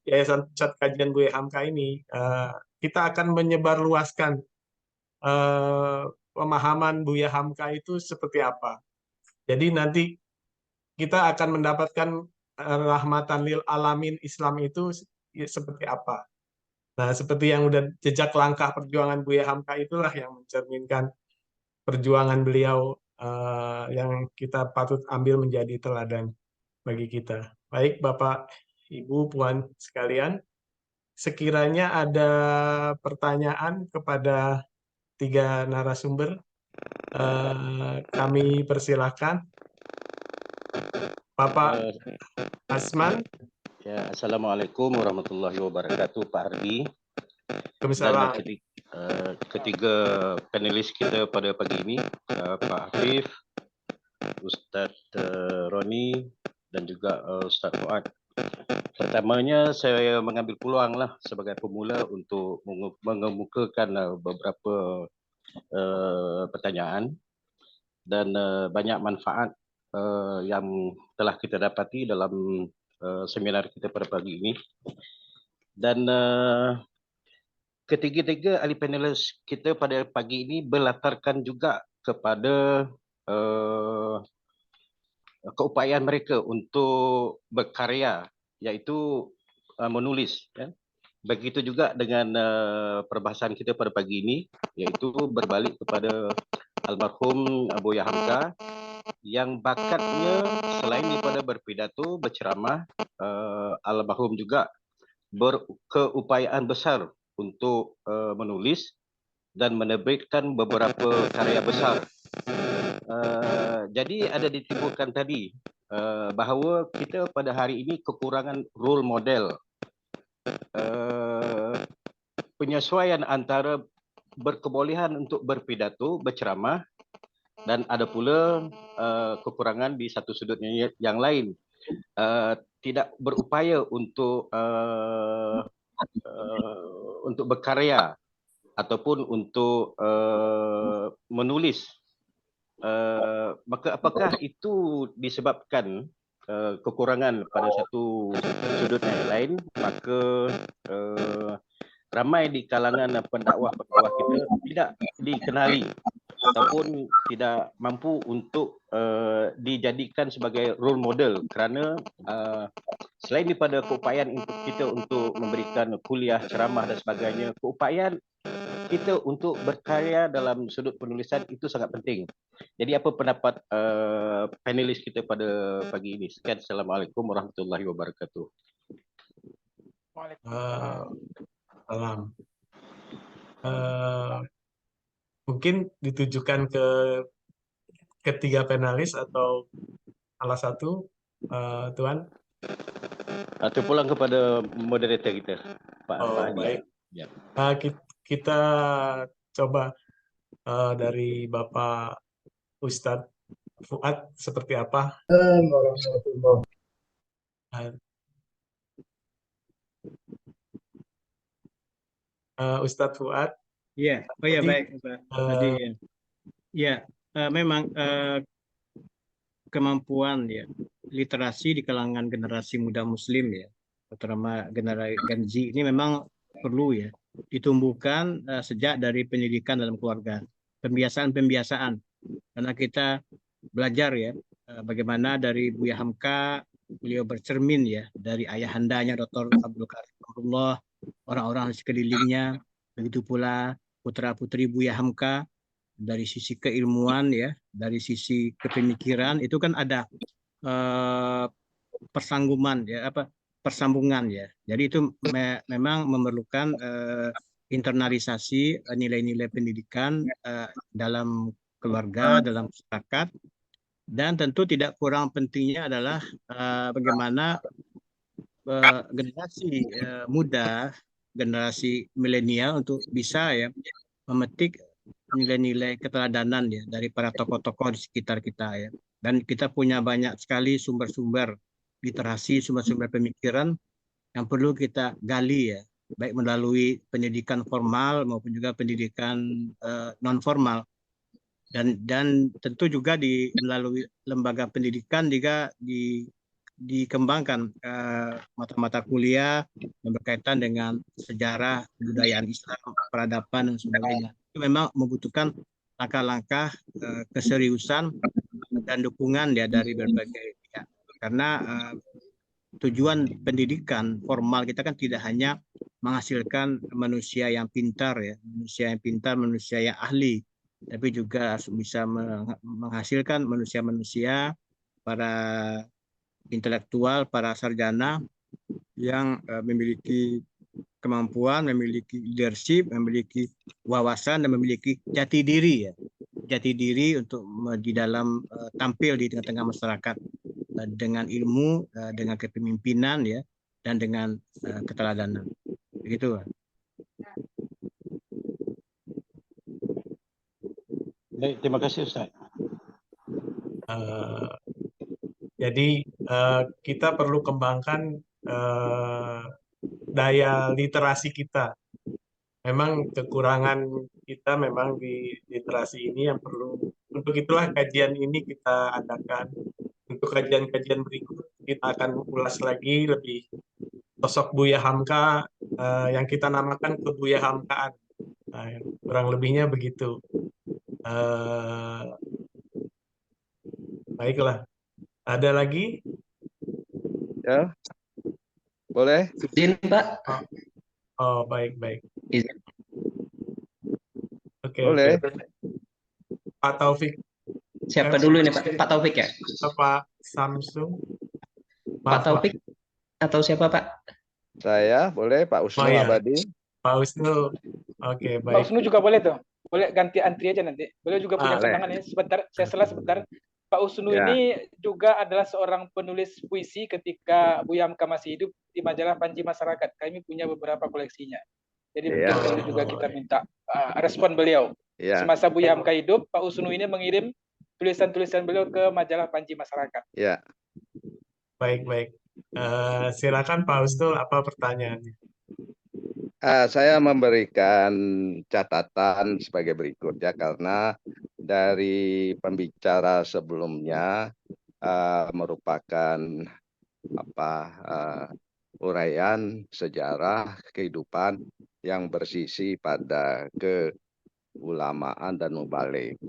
Yayasan Pusat Kajian Buya Hamka ini, kita akan menyebarluaskan pemahaman Buya Hamka itu seperti apa. Jadi nanti kita akan mendapatkan rahmatan lil alamin Islam itu seperti apa. Nah, seperti yang udah jejak langkah perjuangan Buya Hamka itulah yang mencerminkan perjuangan beliau yang kita patut ambil menjadi teladan bagi kita. Baik, Bapak, Ibu, Puan sekalian, sekiranya ada pertanyaan kepada tiga narasumber, kami persilahkan. Bapak Asman. Ya, Assalamualaikum warahmatullahi wabarakatuh, Pak Ardi. Waalaikumsalam. Dan ketiga panelis kita pada pagi ini, Pak Afif, Ustadz Roni, dan juga Ustadz Fuad. Pertamanya saya mengambil peluang lah sebagai pemula untuk mengemukakan beberapa pertanyaan dan banyak manfaat yang telah kita dapati dalam seminar kita pada pagi ini. Dan ketiga-tiga ahli panelis kita pada pagi ini berlatarkan juga kepada keupayaan mereka untuk berkarya, iaitu menulis. Ya. Begitu juga dengan perbahasan kita pada pagi ini, iaitu berbalik kepada almarhum Buya Hamka, yang bakatnya selain daripada berpidato, berceramah, almarhum juga berkeupayaan besar untuk menulis dan menerbitkan beberapa karya besar. Jadi ada ditimbulkan tadi bahawa kita pada hari ini kekurangan role model, penyesuaian antara berkebolehan untuk berpidato, berceramah, dan ada pula kekurangan di satu sudut yang lain, tidak berupaya untuk berkarya ataupun untuk menulis. Maka apakah itu disebabkan kekurangan pada satu sudut yang lain? Maka ramai di kalangan pendakwah-pendakwah kita tidak dikenali ataupun tidak mampu untuk dijadikan sebagai role model, kerana selain daripada keupayaan kita untuk memberikan kuliah, ceramah dan sebagainya, keupayaan kita untuk berkarya dalam sudut penulisan itu sangat penting. Jadi apa pendapat panelis kita pada pagi ini? Sekian, Assalamualaikum warahmatullahi wabarakatuh. Salam. Mungkin ditujukan ke ketiga panelis atau salah satu, Tuan? Atau pulang kepada moderator kita, Pak Hadi. Baik. Ya. Kita coba dari Bapak Ustadz Fuad seperti apa? Ustadz Fuad. Iya, oh ya, baik, Pak Hadi. Ya, memang kemampuan ya literasi di kalangan generasi muda Muslim ya, terutama generasi Gen Z ini memang perlu ya ditumbuhkan sejak dari pendidikan dalam keluarga, pembiasaan, karena kita belajar ya bagaimana dari Buya Hamka, beliau bercermin ya dari ayahandanya Dr. Abdul Karim Amrullah, orang-orang di sekelilingnya, begitu pula putra-putri Buya Hamka. Dari sisi keilmuan ya, dari sisi kepemikiran itu kan ada persambungan ya. Jadi itu memang memerlukan internalisasi nilai-nilai pendidikan dalam keluarga, dalam masyarakat, dan tentu tidak kurang pentingnya adalah bagaimana generasi muda, generasi milenial untuk bisa ya memetik nilai-nilai keteladanan ya dari para tokoh-tokoh di sekitar kita ya. Dan kita punya banyak sekali sumber-sumber literasi, sumber-sumber pemikiran yang perlu kita gali ya, baik melalui pendidikan formal maupun juga pendidikan non formal. Dan tentu juga melalui lembaga pendidikan juga dikembangkan mata-mata kuliah yang berkaitan dengan sejarah, budayaan Islam, peradaban dan sebagainya. Itu memang membutuhkan langkah-langkah keseriusan dan dukungan ya dari berbagai pihak. Karena tujuan pendidikan formal kita kan tidak hanya menghasilkan manusia yang pintar ya, manusia yang ahli, tapi juga bisa menghasilkan manusia-manusia para intelektual, para sarjana yang memiliki kemampuan, memiliki leadership, memiliki wawasan dan memiliki jati diri ya, jati diri untuk di dalam tampil di tengah-tengah masyarakat dengan ilmu, dengan kepemimpinan ya, dan dengan keteladanan. Begitu. Baik, terima kasih Ustaz. Jadi kita perlu kembangkan daya literasi kita. Memang kekurangan kita memang di literasi ini yang perlu, untuk itulah kajian ini kita adakan. Untuk kajian-kajian berikut kita akan ulas lagi lebih sosok Buya Hamka yang kita namakan Kebuya Hamkaan. Kurang lebihnya begitu. Baiklah. Ada lagi? Ya, boleh. Izin, Pak. Oh, baik. Izin. Oke. Boleh. Pak Taufik. Siapa dulu ini, Pak? Pak Taufik ya? Pak Samsung. Pak Taufik atau siapa, Pak? Saya, boleh. Pak Usnul iya. Abadi. Pak Usnul. Oke, Pak baik. Usnu juga boleh tuh. Boleh ganti antri aja nanti. Beliau juga punya Boleh. pandangan ini. Sebentar, saya salah sebentar. Pak Usnu Ya. ini juga adalah seorang penulis puisi ketika Buya Hamka masih hidup di majalah Panji Masyarakat. Kami punya beberapa koleksinya. Jadi mungkin Ya. perlu juga kita minta respon beliau. Ya. Semasa Buya Hamka hidup, Pak Usnu ini mengirim tulisan-tulisan beliau ke majalah Panji Masyarakat. Ya. Baik. Silakan Pak Ustul, apa pertanyaannya? Saya memberikan catatan sebagai berikut ya, karena dari pembicara sebelumnya merupakan uraian sejarah kehidupan yang bersisi pada keulamaan dan mubalik.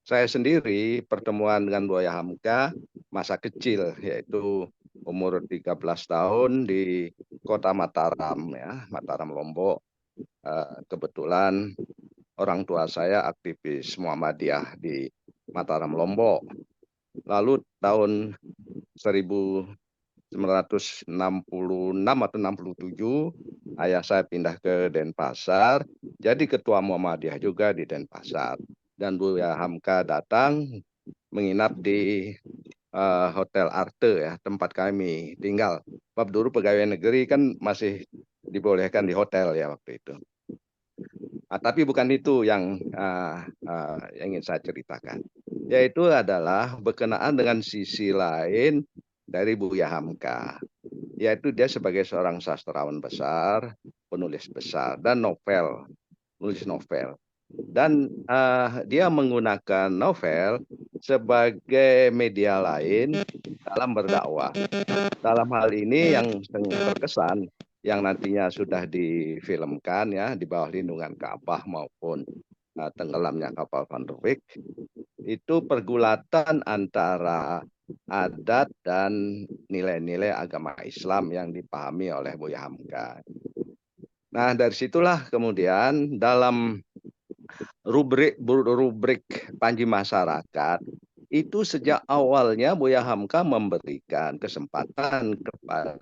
Saya sendiri pertemuan dengan Buya Hamka masa kecil, yaitu umur 13 tahun di Kota Mataram ya, Mataram Lombok. Kebetulan orang tua saya aktivis Muhammadiyah di Mataram Lombok. Lalu tahun 1966 atau 67 ayah saya pindah ke Denpasar, jadi ketua Muhammadiyah juga di Denpasar. Dan Buya Hamka datang menginap di Hotel Arte ya, tempat kami tinggal. Sebab dulu pegawai negeri kan masih dibolehkan di hotel ya waktu itu. Tapi bukan itu yang ingin saya ceritakan. Yaitu adalah berkenaan dengan sisi lain dari Buya Hamka. Yaitu dia sebagai seorang sastrawan besar, penulis besar, dan nulis novel. Dan dia menggunakan novel sebagai media lain dalam berdakwah. Dalam hal ini yang terkesan, yang nantinya sudah difilmkan ya di bawah lindungan Ka'bah maupun tenggelamnya kapal Van der Wijk, itu pergulatan antara adat dan nilai-nilai agama Islam yang dipahami oleh Buya Hamka. Nah, dari situlah kemudian dalam rubrik Panji Masyarakat itu sejak awalnya Buya Hamka memberikan kesempatan kepada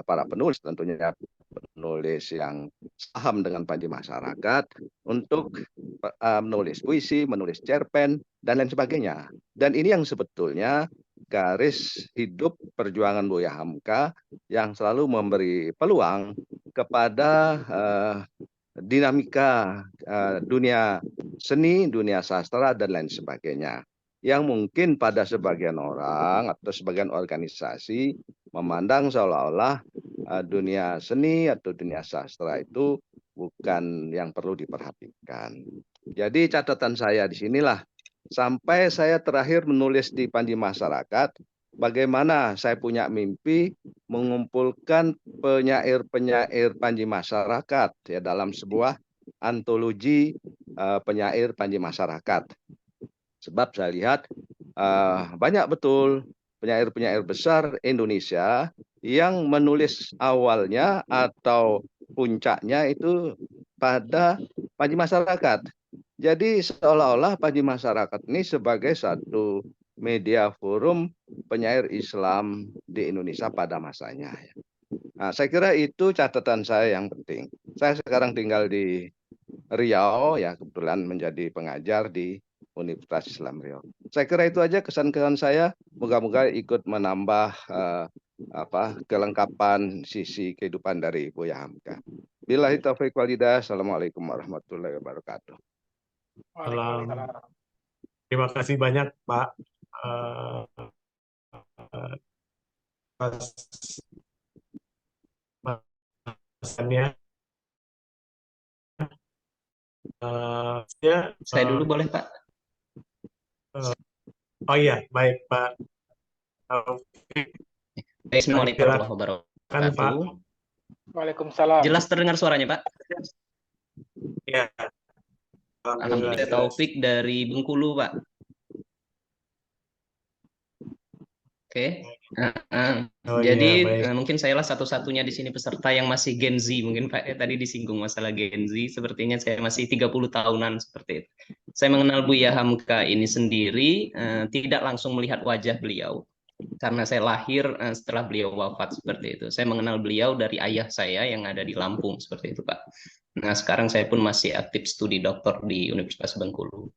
para penulis, tentunya penulis yang paham dengan Panji Masyarakat, untuk menulis puisi, menulis cerpen, dan lain sebagainya. Dan ini yang sebetulnya garis hidup perjuangan Buya Hamka yang selalu memberi peluang kepada dinamika dunia seni, dunia sastra, dan lain sebagainya. Yang mungkin pada sebagian orang atau sebagian organisasi memandang seolah-olah dunia seni atau dunia sastra itu bukan yang perlu diperhatikan. Jadi catatan saya di sinilah, sampai saya terakhir menulis di Panji Masyarakat, bagaimana saya punya mimpi mengumpulkan penyair-penyair Panji Masyarakat ya dalam sebuah antologi penyair Panji Masyarakat. Sebab saya lihat banyak betul penyair-penyair besar Indonesia yang menulis awalnya atau puncaknya itu pada Panji Masyarakat. Jadi seolah-olah Panji Masyarakat ini sebagai satu media forum penyair Islam di Indonesia pada masanya. Nah, saya kira itu catatan saya yang penting. Saya sekarang tinggal di Riau, ya kebetulan menjadi pengajar di Universitas Islam Riau. Saya kira itu aja kesan-kesan saya. Moga-moga ikut menambah kelengkapan sisi kehidupan dari Buya Hamka. Billahi taufiq wal hidayah. Assalamualaikum warahmatullahi wabarakatuh. Waalaikumsalam. Terima kasih banyak Pak pesannya. Saya dulu boleh Pak? Oh iya, baik Pak. Assalamualaikum warahmatullahi wabarakatuh. Waalaikumsalam. Jelas terdengar suaranya Pak? Ya. Alhamdulillah. Taufik dari Bengkulu Pak. Oke. Jadi mungkin sayalah satu-satunya di sini peserta yang masih Gen Z. Mungkin Pak tadi disinggung masalah Gen Z. Sepertinya saya masih 30 tahunan seperti itu. Saya mengenal Buya Hamka ini sendiri, tidak langsung melihat wajah beliau. karena saya lahir setelah beliau wafat seperti itu. Saya mengenal beliau dari ayah saya yang ada di Lampung seperti itu, Pak. Nah, sekarang saya pun masih aktif studi doktor di Universitas Bengkulu.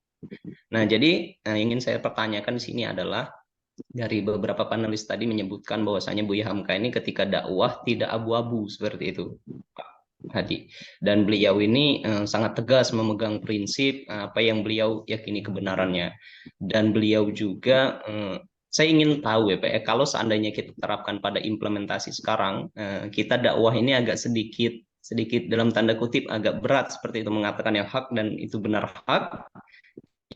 Nah, jadi ingin saya pertanyakan di sini adalah dari beberapa panelis tadi menyebutkan bahwasanya Buya Hamka ini ketika dakwah tidak abu-abu seperti itu, Pak Hadi. Dan beliau ini sangat tegas memegang prinsip apa yang beliau yakini kebenarannya. Dan beliau juga saya ingin tahu ya Pak, kalau seandainya kita terapkan pada implementasi sekarang, kita dakwah ini agak sedikit dalam tanda kutip agak berat seperti itu, mengatakan yang hak dan itu benar hak,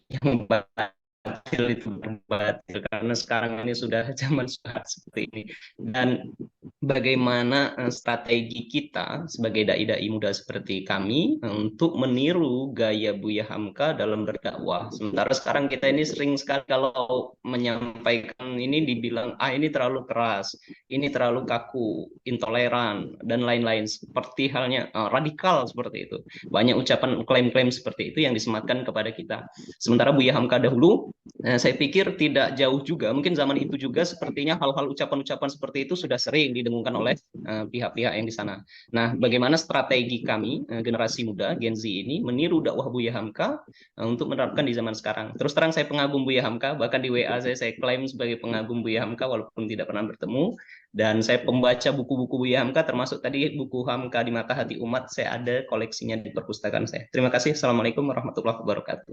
yang batil itu batil, karena sekarang ini sudah zaman seperti ini. Dan bagaimana strategi kita sebagai dai-dai muda seperti kami untuk meniru gaya Buya Hamka dalam berdakwah. Sementara sekarang kita ini sering sekali kalau menyampaikan ini dibilang ini terlalu keras, ini terlalu kaku, intoleran dan lain-lain, seperti halnya radikal seperti itu. Banyak ucapan klaim-klaim seperti itu yang disematkan kepada kita. Sementara Buya Hamka dahulu, saya pikir tidak jauh juga, mungkin zaman itu juga sepertinya hal-hal ucapan-ucapan seperti itu sudah sering didengungkan oleh pihak-pihak yang di sana. Nah, bagaimana strategi kami generasi muda Gen Z ini meniru dakwah Buya Hamka untuk menerapkan di zaman sekarang? Terus terang saya pengagum Buya Hamka, bahkan di WA saya klaim sebagai pengagum Buya Hamka walaupun tidak pernah bertemu. Dan saya pembaca buku-buku Buya Hamka, termasuk tadi buku Hamka di Mata Hati Umat, saya ada koleksinya di perpustakaan saya. Terima kasih. Assalamualaikum warahmatullahi wabarakatuh.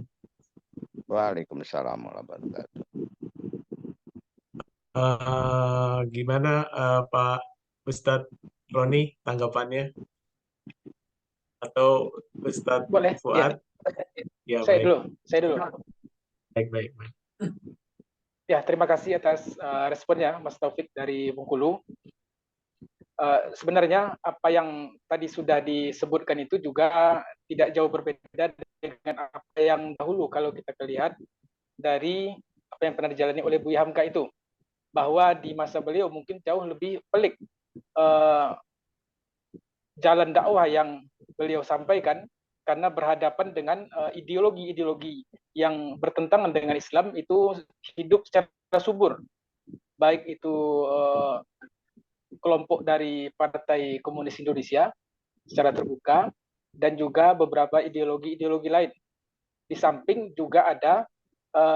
Waalaikumsalam warahmatullahi wabarakatuh. Gimana Pak Ustadz Roni tanggapannya? Atau Ustadz Boleh? Fuad? Ya, Ya, saya baik. dulu. Baik. Ya, terima kasih atas responnya Mas Taufik dari Bengkulu. Sebenarnya apa yang tadi sudah disebutkan itu juga tidak jauh berbeda dengan apa yang dahulu kalau kita lihat dari apa yang pernah dijalani oleh Buya Hamka itu, bahwa di masa beliau mungkin jauh lebih pelik jalan dakwah yang beliau sampaikan, karena berhadapan dengan ideologi-ideologi yang bertentangan dengan Islam itu hidup secara subur, baik itu kelompok dari Partai Komunis Indonesia secara terbuka dan juga beberapa ideologi-ideologi lain. Di samping juga ada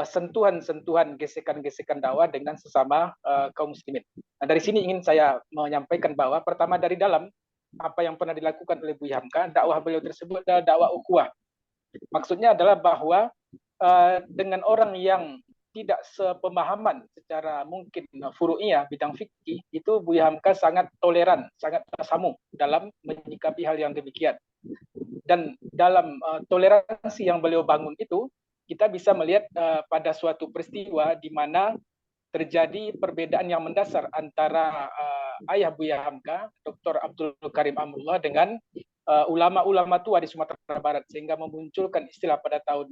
sentuhan-sentuhan gesekan-gesekan dakwah dengan sesama kaum muslimin. Nah, dari sini ingin saya menyampaikan bahwa pertama dari dalam apa yang pernah dilakukan oleh Buya Hamka, dakwah beliau tersebut adalah dakwah ukhuwah. Maksudnya adalah bahwa dengan orang yang tidak sepemahaman secara mungkin furu'iyah bidang fikih, itu Buya Hamka sangat toleran, sangat tasamuh dalam menyikapi hal yang demikian. Dan dalam toleransi yang beliau bangun itu, kita bisa melihat pada suatu peristiwa di mana terjadi perbedaan yang mendasar antara ayah Buya Hamka, Dr. Abdul Karim Amrullah, dengan ulama-ulama tua di Sumatera Barat, sehingga memunculkan istilah pada tahun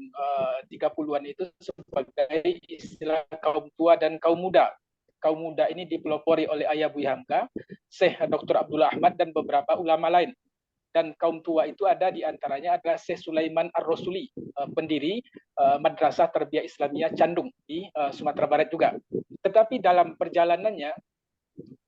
30-an itu sebagai istilah kaum tua dan kaum muda. Kaum muda ini dipelopori oleh ayah Buya Hamka, Syekh Dr. Abdullah Ahmad dan beberapa ulama lain. Dan kaum tua itu ada di antaranya adalah Syekh Sulaiman Ar-Rasuli, pendiri Madrasah Tarbiyah Islamiyah Candung di Sumatera Barat juga. Tetapi dalam perjalanannya,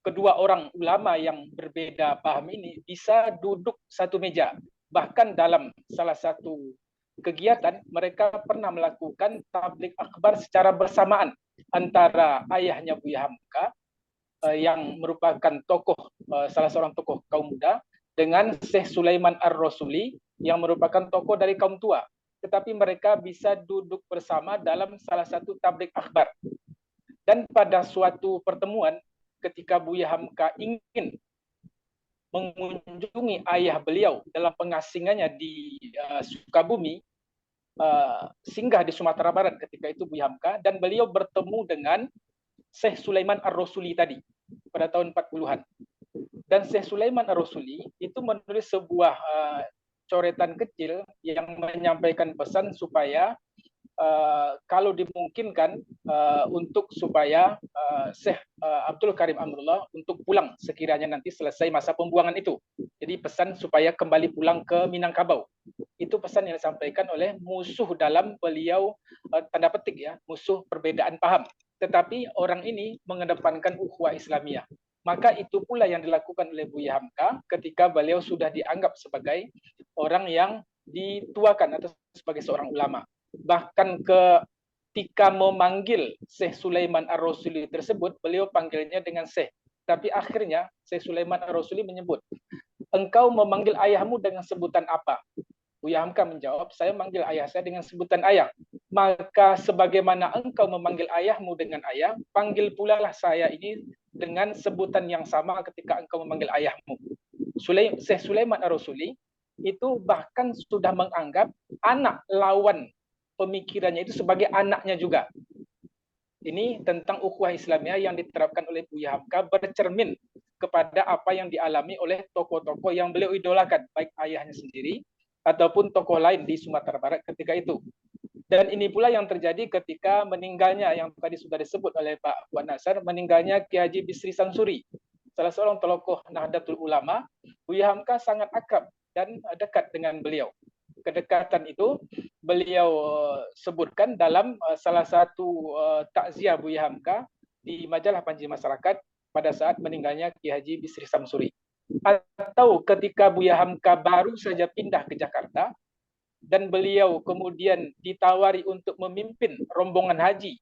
kedua orang ulama yang berbeda paham ini bisa duduk satu meja. Bahkan dalam salah satu kegiatan, mereka pernah melakukan tabligh akbar secara bersamaan antara ayahnya Buya Hamka, yang merupakan tokoh, salah seorang tokoh kaum muda, dengan Syekh Sulaiman Ar-Rasuli yang merupakan tokoh dari kaum tua. Tetapi mereka bisa duduk bersama dalam salah satu tabligh akbar. Dan pada suatu pertemuan, ketika Buya Hamka ingin mengunjungi ayah beliau dalam pengasingannya di Sukabumi, singgah di Sumatera Barat ketika itu Buya Hamka, dan beliau bertemu dengan Syekh Sulaiman Ar-Rasuli tadi pada tahun 40-an. Dan Syekh Sulaiman Ar-Rasuli itu menulis sebuah coretan kecil yang menyampaikan pesan supaya kalau dimungkinkan untuk supaya Syekh Abdul Karim Amrullah untuk pulang sekiranya nanti selesai masa pembuangan itu. Jadi pesan supaya kembali pulang ke Minangkabau. Itu pesan yang disampaikan oleh musuh dalam beliau, tanda petik ya, musuh perbedaan paham. tetapi orang ini mengedepankan ukhuwah Islamiyah. Maka itu pula yang dilakukan oleh Buya Hamka ketika beliau sudah dianggap sebagai orang yang dituakan atau sebagai seorang ulama. Bahkan ketika memanggil Syekh Sulaiman Ar-Rasuli tersebut, beliau panggilnya dengan Syekh. Tapi akhirnya Syekh Sulaiman Ar-Rasuli menyebut, engkau memanggil ayahmu dengan sebutan apa? Buya Hamka menjawab, saya manggil ayah saya dengan sebutan ayah. Maka sebagaimana engkau memanggil ayahmu dengan ayah, panggil pula lah saya ini dengan sebutan yang sama ketika engkau memanggil ayahmu. Syekh Sulaiman Ar-Rasuli itu bahkan sudah menganggap anak lawan pemikirannya itu sebagai anaknya juga. Ini tentang ukhuwah Islamiyah yang diterapkan oleh Buya Hamka bercermin kepada apa yang dialami oleh tokoh-tokoh yang beliau idolakan, baik ayahnya sendiri ataupun tokoh lain di Sumatera Barat ketika itu. Dan ini pula yang terjadi ketika meninggalnya, yang tadi sudah disebut oleh Pak Fuad Nassar, meninggalnya Kiai Haji Bisri Samsuri, salah seorang tokoh Nahdlatul Ulama. Buya Hamka sangat akrab dan dekat dengan beliau. Kedekatan itu beliau sebutkan dalam salah satu takziah Buya Hamka di majalah Panji Masyarakat pada saat meninggalnya Kiai Haji Bisri Samsuri. Atau ketika Buya Hamka baru saja pindah ke Jakarta dan beliau kemudian ditawari untuk memimpin rombongan haji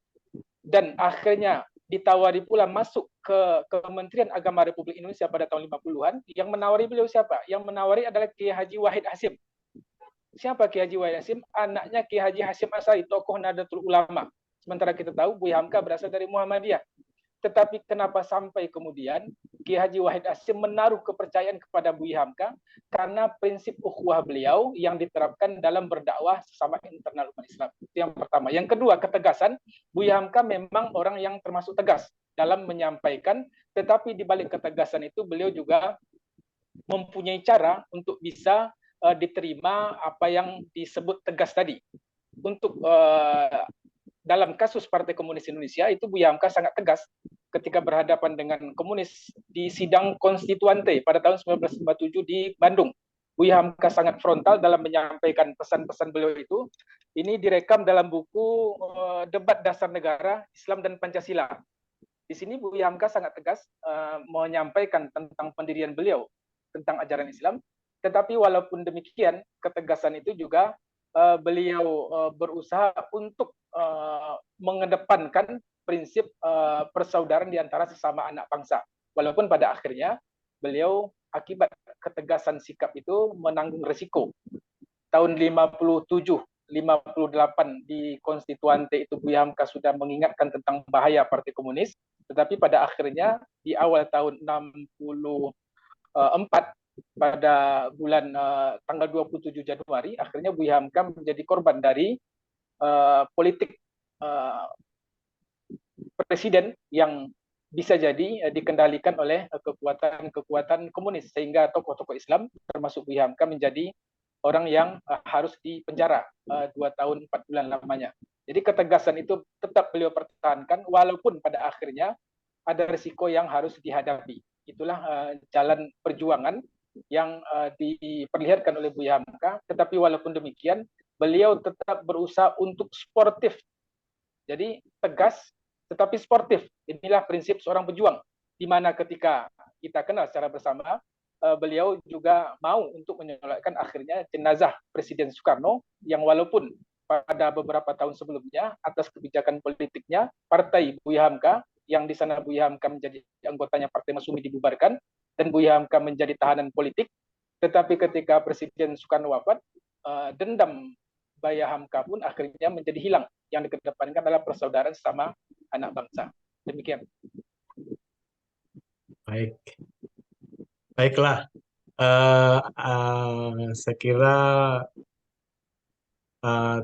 dan akhirnya ditawari pula masuk ke Kementerian Agama Republik Indonesia pada tahun 50-an, yang menawari beliau siapa? Yang menawari adalah Kiai Haji Wahid Hasyim. Siapa Kiai Haji Wahid Hasyim? Anaknya Kiai Haji Hasyim Asy'ari, tokoh Nahdlatul Ulama. Sementara kita tahu Buya Hamka berasal dari Muhammadiyah. Tetapi kenapa sampai kemudian Kiai Haji Wahid Hasyim menaruh kepercayaan kepada Buya Hamka? Karena prinsip ukhuwah beliau yang diterapkan dalam berdakwah sesama internal umat Islam. Itu yang pertama. Yang kedua, ketegasan. Buya Hamka memang orang yang termasuk tegas dalam menyampaikan, tetapi di balik ketegasan itu beliau juga mempunyai cara untuk bisa diterima apa yang disebut tegas tadi. Untuk dalam kasus Partai Komunis Indonesia itu Buya Hamka sangat tegas ketika berhadapan dengan komunis di sidang konstituante pada tahun 1957 di Bandung. Buya Hamka sangat frontal dalam menyampaikan pesan-pesan beliau itu. Ini direkam dalam buku Debat Dasar Negara Islam dan Pancasila. Di sini Buya Hamka sangat tegas menyampaikan tentang pendirian beliau, tentang ajaran Islam. Tetapi walaupun demikian, ketegasan itu juga beliau berusaha untuk mengedepankan prinsip persaudaraan di antara sesama anak bangsa. Walaupun pada akhirnya beliau akibat ketegasan sikap itu menanggung resiko. Tahun 57, 58 di Konstituante itu Buya Hamka sudah mengingatkan tentang bahaya Partai Komunis, tetapi pada akhirnya di awal tahun 64 pada bulan tanggal 27 Januari akhirnya Buya Hamka menjadi korban dari politik presiden yang bisa jadi dikendalikan oleh kekuatan komunis, sehingga tokoh-tokoh Islam termasuk Buya Hamka menjadi orang yang harus dipenjara 2 tahun 4 bulan lamanya. Jadi ketegasan itu tetap beliau pertahankan walaupun pada akhirnya ada risiko yang harus dihadapi. Itulah jalan perjuangan yang diperlihatkan oleh Buya Hamka, tetapi walaupun demikian beliau tetap berusaha untuk sportif. Jadi tegas tetapi sportif. Inilah prinsip seorang pejuang, di mana ketika kita kenal secara bersama, beliau juga mau untuk menyolatkan akhirnya jenazah Presiden Soekarno yang walaupun pada beberapa tahun sebelumnya atas kebijakan politiknya partai Buya Hamka, yang di sana Buya Hamka menjadi anggotanya Partai Masyumi dibubarkan dan Buya Hamka menjadi tahanan politik, tetapi ketika Presiden Soekarno wafat, dendam Buya Hamka pun akhirnya menjadi hilang. Yang dikedepankan adalah persaudaraan sesama anak bangsa. Demikian. Baik, baiklah. Saya kira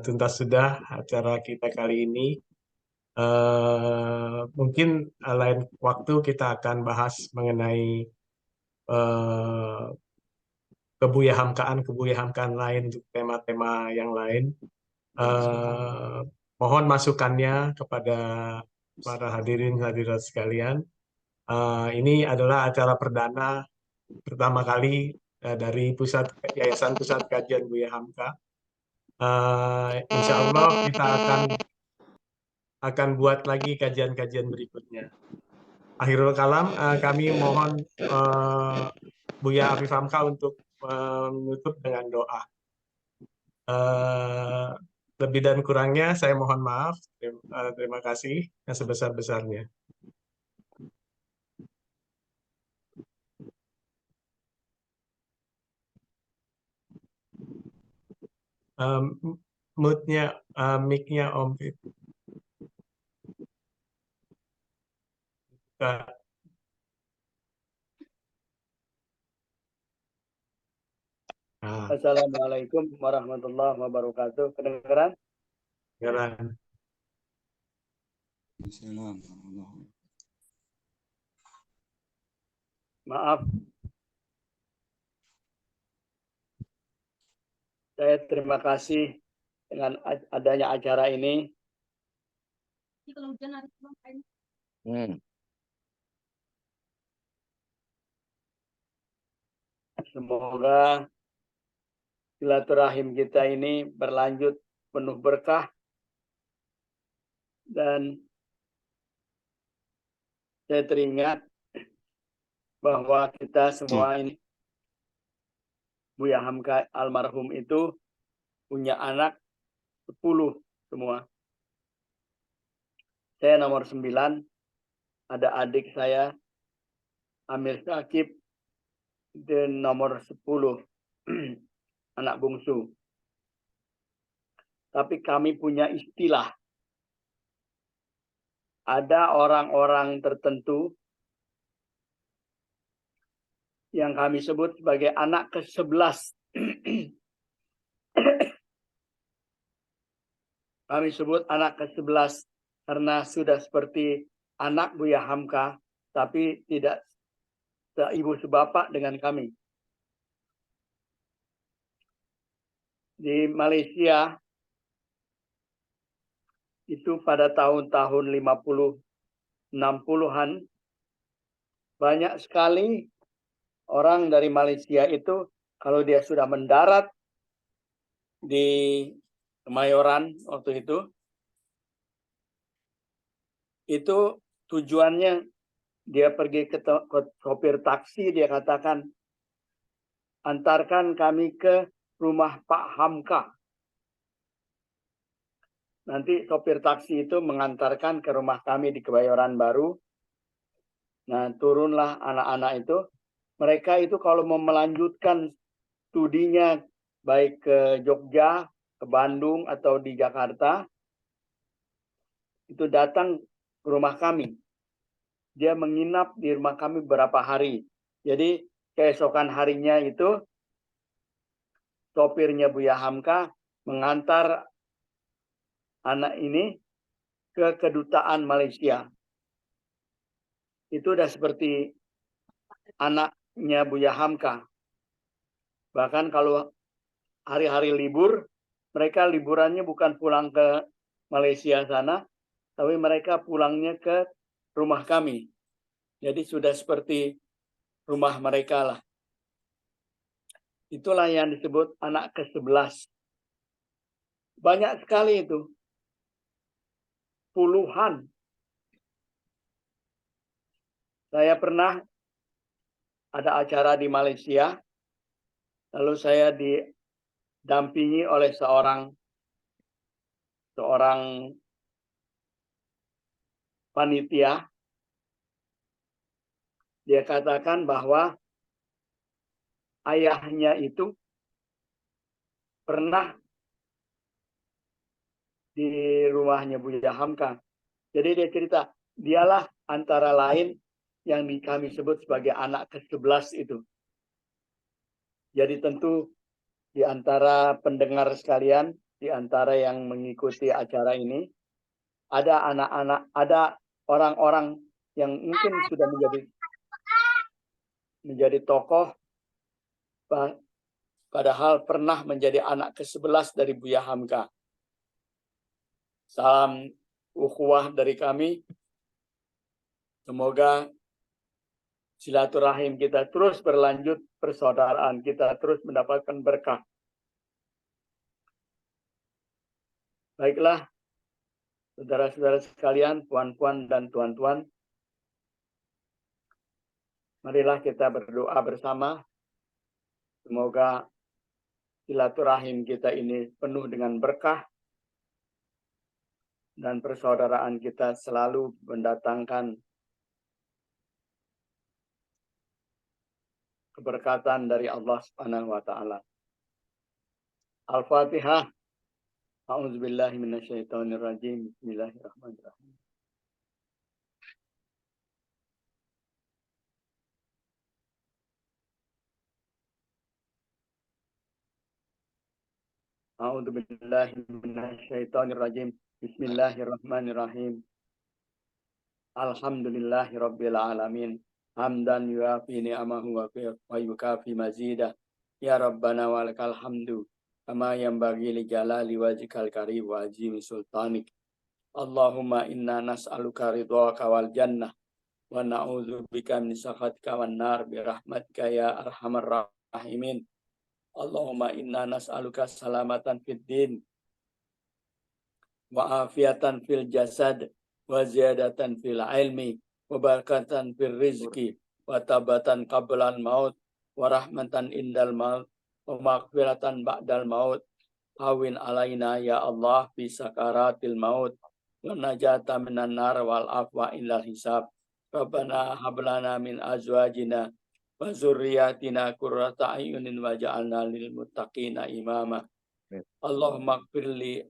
tuntas sudah acara kita kali ini. Mungkin lain waktu kita akan bahas mengenai kebuya hamkaan lain untuk tema-tema yang lain. Mohon masukannya kepada para hadirin hadirat sekalian. Ini adalah acara perdana pertama kali dari Yayasan Pusat Kajian Buya Hamka. Insya Allah kita akan akan buat lagi kajian-kajian berikutnya. Akhirul kalam, kami mohon Buya Afif Hamka untuk menutup dengan doa. Lebih dan kurangnya saya mohon maaf. Terima kasih yang sebesar-besarnya. Mute-nya, mic-nya Om Fit. Assalamualaikum warahmatullahi wabarakatuh. Kedengaran? Kedengaran. Maaf. Saya terima kasih dengan adanya acara ini. Semoga silaturahim kita ini berlanjut penuh berkah dan saya teringat bahwa kita semua ini, Buya Hamka almarhum itu punya anak 10 semua. Saya nomor 9, ada adik saya Amir Syakib dan nomor 10 anak bungsu. Tapi kami punya istilah. Ada orang-orang tertentu yang kami sebut sebagai anak ke-11. Kami sebut anak ke-11 karena sudah seperti anak Buya Hamka, tapi tidak seibu sebapak dengan kami. Di Malaysia, itu pada tahun-tahun 50, 60-an, banyak sekali orang dari Malaysia itu, kalau dia sudah mendarat di Kemayoran waktu itu tujuannya dia pergi ke sopir taksi, dia katakan, antarkan kami ke rumah Pak Hamka. Nanti sopir taksi itu mengantarkan ke rumah kami di Kebayoran Baru. Nah, turunlah anak-anak itu. Mereka itu kalau mau melanjutkan studinya baik ke Jogja, ke Bandung, atau di Jakarta, itu datang ke rumah kami. Dia menginap di rumah kami beberapa hari. Jadi keesokan harinya itu sopirnya Buya Hamka mengantar anak ini ke kedutaan Malaysia. Itu udah seperti anaknya Buya Hamka. Bahkan kalau hari-hari libur, mereka liburannya bukan pulang ke Malaysia sana, tapi mereka pulangnya ke rumah kami. Jadi sudah seperti rumah mereka lah. Itulah yang disebut anak ke-11. Banyak sekali itu. Puluhan. Saya pernah ada acara di Malaysia, lalu saya didampingi oleh seorang panitia. Dia katakan bahwa ayahnya itu pernah di rumahnya Buya Hamka. Jadi dia cerita, dialah antara lain yang kami sebut sebagai anak ke-11 itu. Jadi tentu di antara pendengar sekalian, di antara yang mengikuti acara ini, ada anak-anak, ada orang-orang yang mungkin sudah menjadi tokoh, padahal pernah menjadi anak ke-11 dari Buya Hamka. Salam ukhuwah dari kami. Semoga silaturahim kita terus berlanjut, persaudaraan kita terus mendapatkan berkah. Baiklah, Saudara-saudara sekalian, puan-puan dan tuan-tuan, marilah kita berdoa bersama. Semoga silaturahim kita ini penuh dengan berkah dan persaudaraan kita selalu mendatangkan keberkatan dari Allah Subhanahu wa taala. Al-Fatihah. A'udzubillahi minasyaitonirrajim. Bismillahirrahmanirrahim. A'udzubillahi minasyaitonirrajim. Bismillahirrahmanirrahim. Alhamdulillahirabbil alamin. Hamdan yuafi ni'amahu wa yukafi mazidah. Ya Rabbana walakal hamdu. Kama yanbaghi li jalali wajhikal karim wa azimi sultanik. Allahumma inna nas'aluka ridhaka wal jannah wa na'udzu bika min sakhatika wan nar bi rahmatika ya arhamar rahimin. Allahumma inna nas'aluka salamatan fid din wa afiatan fil jasad wa ziyadatan fil ilmi wa barakatan fil rizqi wa tabatan qablan maut wa rahmatan indal maut wa maghfiratan ba'dal maut. Hawin alaina ya Allah fi sakaratil maut wa najata minan nar wal afwa illal hisab. Rabbana hablana min azwajina wa zurriyatina qurrata a'yunin waj'alna lil muttaqina imama. Allahumma ighfirli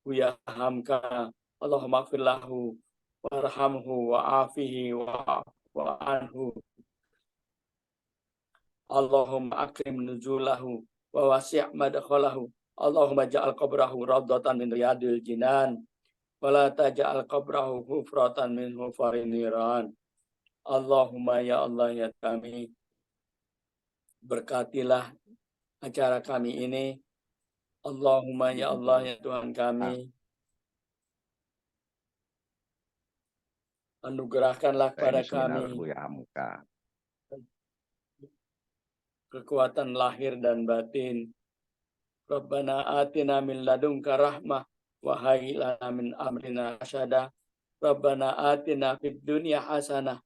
Buya Hamka, Allahumma ighfir lahu warhamhu wa'afihi wa'anhu. Allahumma akrim nuzulahu wa wasi' madkhalahu. Allahumma ja'al qabrahu rawdatan min riyadil jinan wa la taj'al qabrahu hufratan min hufarin niran. Allahumma ya Allah ya kami, berkatilah acara kami ini. Allahumma ya Allah ya Tuhan kami, anugerahkanlah kepada kami kekuatan lahir dan batin. Rabbana atina min ladunka rahmah wa hayyi lana min amrina rasyada. Rabbana atina fid dunya hasanah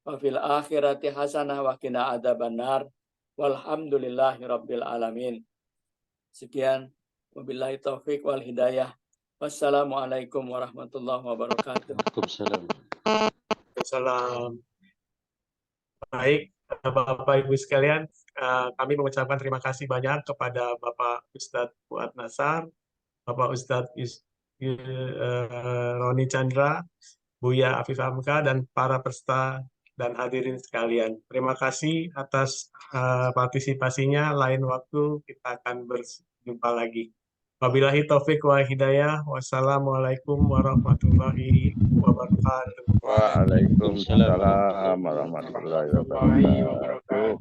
wa fil akhirati hasanah wa qina adzabannar. Walhamdulillahi rabbil alamin. Sekian, wabillahi taufik wal hidayah. Wassalamualaikum warahmatullahi wabarakatuh. Waalaikumsalam. Baik, Bapak Ibu sekalian, kami mengucapkan terima kasih banyak kepada Bapak Ustadz Fuad Nasar, Bapak Ustadz Roni Chandra, Buya Afif Hamka, dan para peserta dan hadirin sekalian. Terima kasih atas partisipasinya. Lain waktu kita akan berjumpa lagi. Wabillahi taufik wa hidayah. Wassalamualaikum warahmatullahi wabarakatuh. Waalaikumsalam warahmatullahi wabarakatuh.